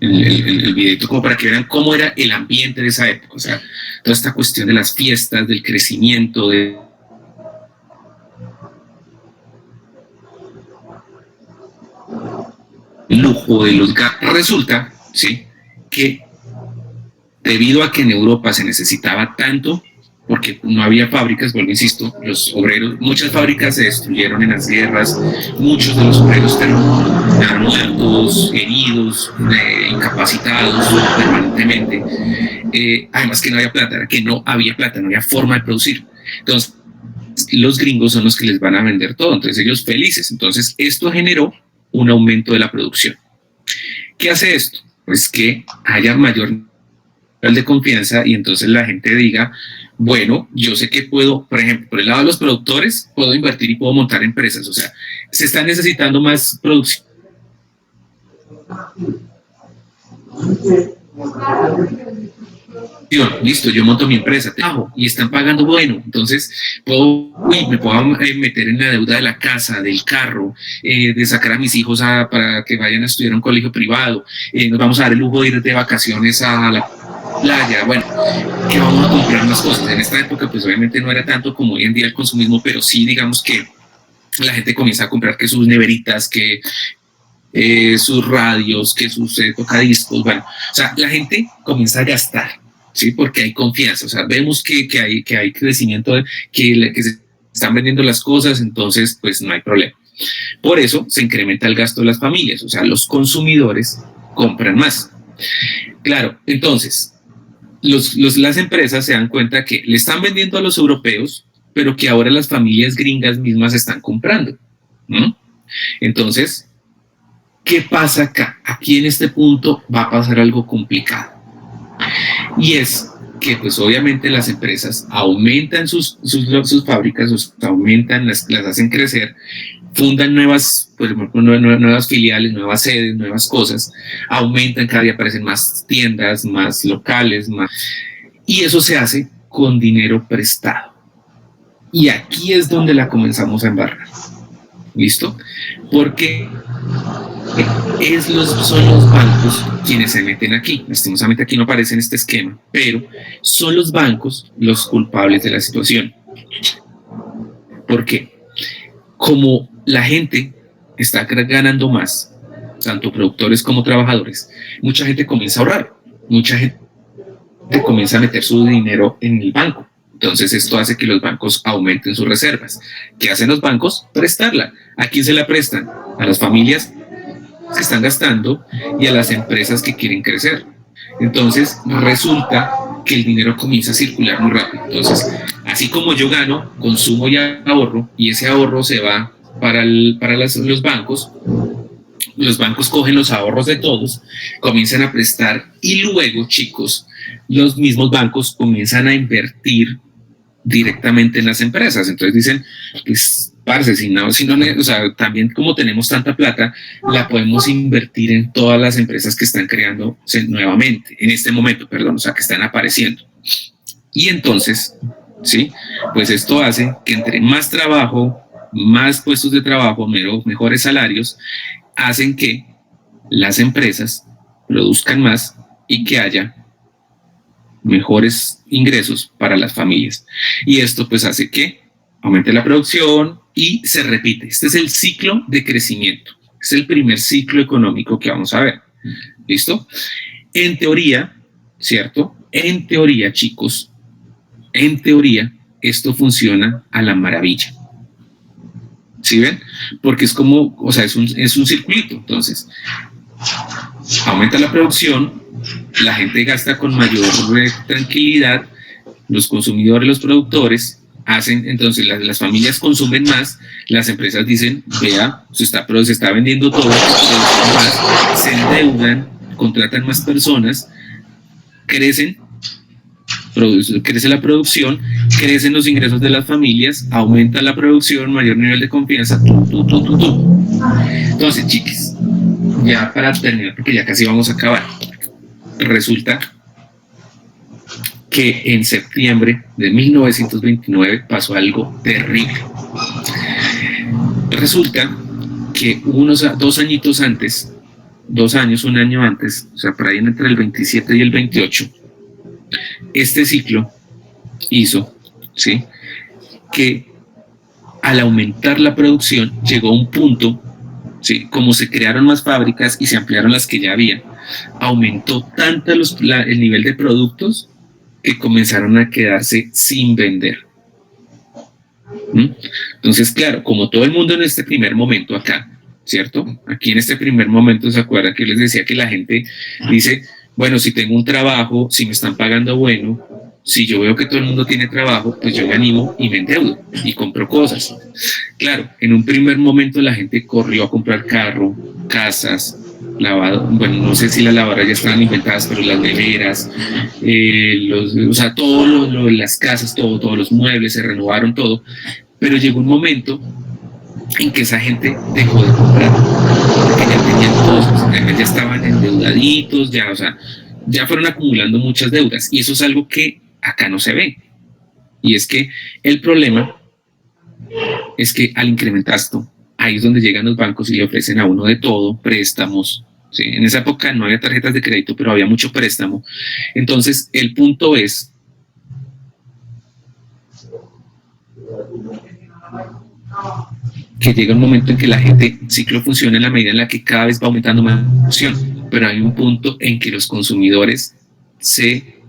videito como para que vean cómo era el ambiente de esa época, o sea, toda esta cuestión de las fiestas, del crecimiento, de lujo, de los gastos. Resulta, sí, que debido a que en Europa se necesitaba tanto, porque no había fábricas, vuelvo, insisto, los obreros, muchas fábricas se destruyeron en las guerras, muchos de los obreros terminaron muertos, heridos, incapacitados permanentemente, además que no había plata, no había forma de producir. Entonces, los gringos son los que les van a vender todo, entonces ellos felices. Entonces, esto generó un aumento de la producción. ¿Qué hace esto? Pues que haya mayor nivel de confianza y entonces la gente diga, bueno, yo sé que puedo, por ejemplo, por el lado de los productores, puedo invertir y puedo montar empresas. O sea, se está necesitando más producción. listo, yo monto mi empresa, trabajo y están pagando bueno, entonces me puedo meter en la deuda de la casa, del carro, de sacar a mis hijos para que vayan a estudiar a un colegio privado, nos vamos a dar el lujo de ir de vacaciones a la playa, bueno, que vamos a comprar más cosas. En esta época pues obviamente no era tanto como hoy en día el consumismo, pero sí digamos que la gente comienza a comprar que sus neveritas, que sus radios, que sus tocadiscos, bueno, o sea, la gente comienza a gastar, ¿sí? Porque hay confianza, o sea, vemos que hay crecimiento, que se están vendiendo las cosas, entonces pues no hay problema. Por eso se incrementa el gasto de las familias, o sea, los consumidores compran más. Claro, entonces, las empresas se dan cuenta que le están vendiendo a los europeos, pero que ahora las familias gringas mismas están comprando, ¿no? Entonces, ¿qué pasa acá? Aquí en este punto va a pasar algo complicado. Y es que pues obviamente las empresas aumentan sus fábricas, aumentan, las hacen crecer, fundan nuevas filiales, nuevas sedes, nuevas cosas, aumentan, cada día aparecen más tiendas, más locales, y eso se hace con dinero prestado. Y aquí es donde la comenzamos a embarrar. ¿Listo? Porque son los bancos quienes se meten aquí. Lastimosamente aquí no aparece en este esquema, pero son los bancos los culpables de la situación. ¿Por qué? Como la gente está ganando más, tanto productores como trabajadores, mucha gente comienza a ahorrar, mucha gente comienza a meter su dinero en el banco. Entonces esto hace que los bancos aumenten sus reservas. ¿Qué hacen los bancos? Prestarla. ¿A quién se la prestan? A las familias que están gastando y a las empresas que quieren crecer. Entonces resulta que el dinero comienza a circular muy rápido. Entonces, así como yo gano, consumo y ahorro, y ese ahorro se va para los bancos. Los bancos cogen los ahorros de todos, comienzan a prestar y luego, chicos, los mismos bancos comienzan a invertir directamente en las empresas. Entonces dicen, pues, parce, o sea, también como tenemos tanta plata, la podemos invertir en todas las empresas que están creando nuevamente, en este momento, perdón, o sea, que están apareciendo. Y entonces, ¿sí? Pues esto hace que entre más trabajo, más puestos de trabajo, mejores salarios, hacen que las empresas produzcan más y que haya mejores ingresos para las familias. Y esto pues hace que aumente la producción y se repite. Este es el ciclo de crecimiento. Es el primer ciclo económico que vamos a ver. ¿Listo? En teoría, ¿cierto? En teoría, chicos, en teoría, esto funciona a la maravilla. ¿Sí ven? Porque es como, o sea, es un circuito. Entonces, aumenta la producción, la gente gasta con mayor tranquilidad, los consumidores, los productores hacen, entonces las familias consumen más, las empresas dicen, vea, se está vendiendo todo, más, se endeudan, contratan más personas, crece la producción, crecen los ingresos de las familias, aumenta la producción, mayor nivel de confianza, Entonces, chiquis, ya para terminar, porque ya casi vamos a acabar, resulta que en septiembre de 1929 pasó algo terrible. Resulta que un año antes, o sea, por ahí entre el 27 y el 28, este ciclo hizo, ¿sí?, que al aumentar la producción llegó a un punto, ¿sí?, como se crearon más fábricas y se ampliaron las que ya había, aumentó tanto el nivel de productos que comenzaron a quedarse sin vender. Entonces, claro, como todo el mundo en este primer momento acá, ¿cierto? Aquí en este primer momento, ¿se acuerdan que les decía que la gente dice, bueno, si tengo un trabajo, si me están pagando bueno, si yo veo que todo el mundo tiene trabajo, pues yo me animo y me endeudo y compro cosas. Claro, en un primer momento la gente corrió a comprar carro, casas, lavado, bueno, no sé si las lavadoras ya estaban inventadas, pero las neveras, o sea, todo lo de las casas, todos los muebles, se renovaron todo, pero llegó un momento en que esa gente dejó de comprar, porque ya tenían todos, ya estaban endeudaditos, ya, o sea, ya fueron acumulando muchas deudas y eso es algo que acá no se ve. Y es que el problema es que al incrementar esto, ahí es donde llegan los bancos y le ofrecen a uno de todo, préstamos. ¿Sí? En esa época no había tarjetas de crédito, pero había mucho préstamo. Entonces, el punto es que llega un momento en que la gente, el ciclo funciona en la medida en la que cada vez va aumentando más la producción, pero hay un punto en que los consumidores se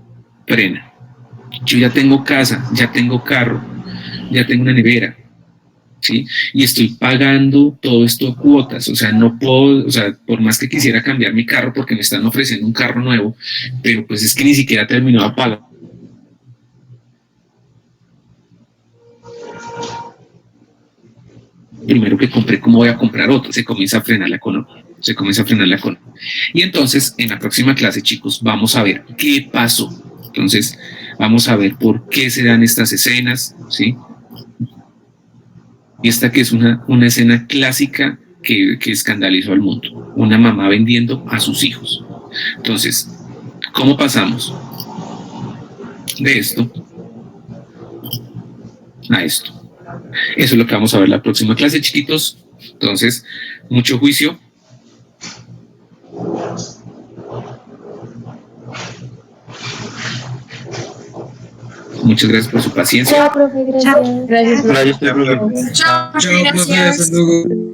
frenan. Yo ya tengo casa, ya tengo carro, ya tengo una nevera, ¿sí? Y estoy pagando todo esto a cuotas, o sea, no puedo, o sea, por más que quisiera cambiar mi carro porque me están ofreciendo un carro nuevo, pero pues es que ni siquiera terminó de pagar. Primero que compré, ¿cómo voy a comprar otro? Se comienza a frenar la economía, Y entonces, en la próxima clase, chicos, vamos a ver qué pasó. Entonces, vamos a ver por qué se dan estas escenas, ¿sí? Y esta que es una escena clásica que escandalizó al mundo. Una mamá vendiendo a sus hijos. Entonces, ¿cómo pasamos de esto a esto? Eso es lo que vamos a ver la próxima clase, chiquitos. Entonces, mucho juicio. Muchas gracias por su paciencia. Chao, profe, gracias. Chao. Gracias, profe. Chao, Chao, profe, gracias. hasta luego.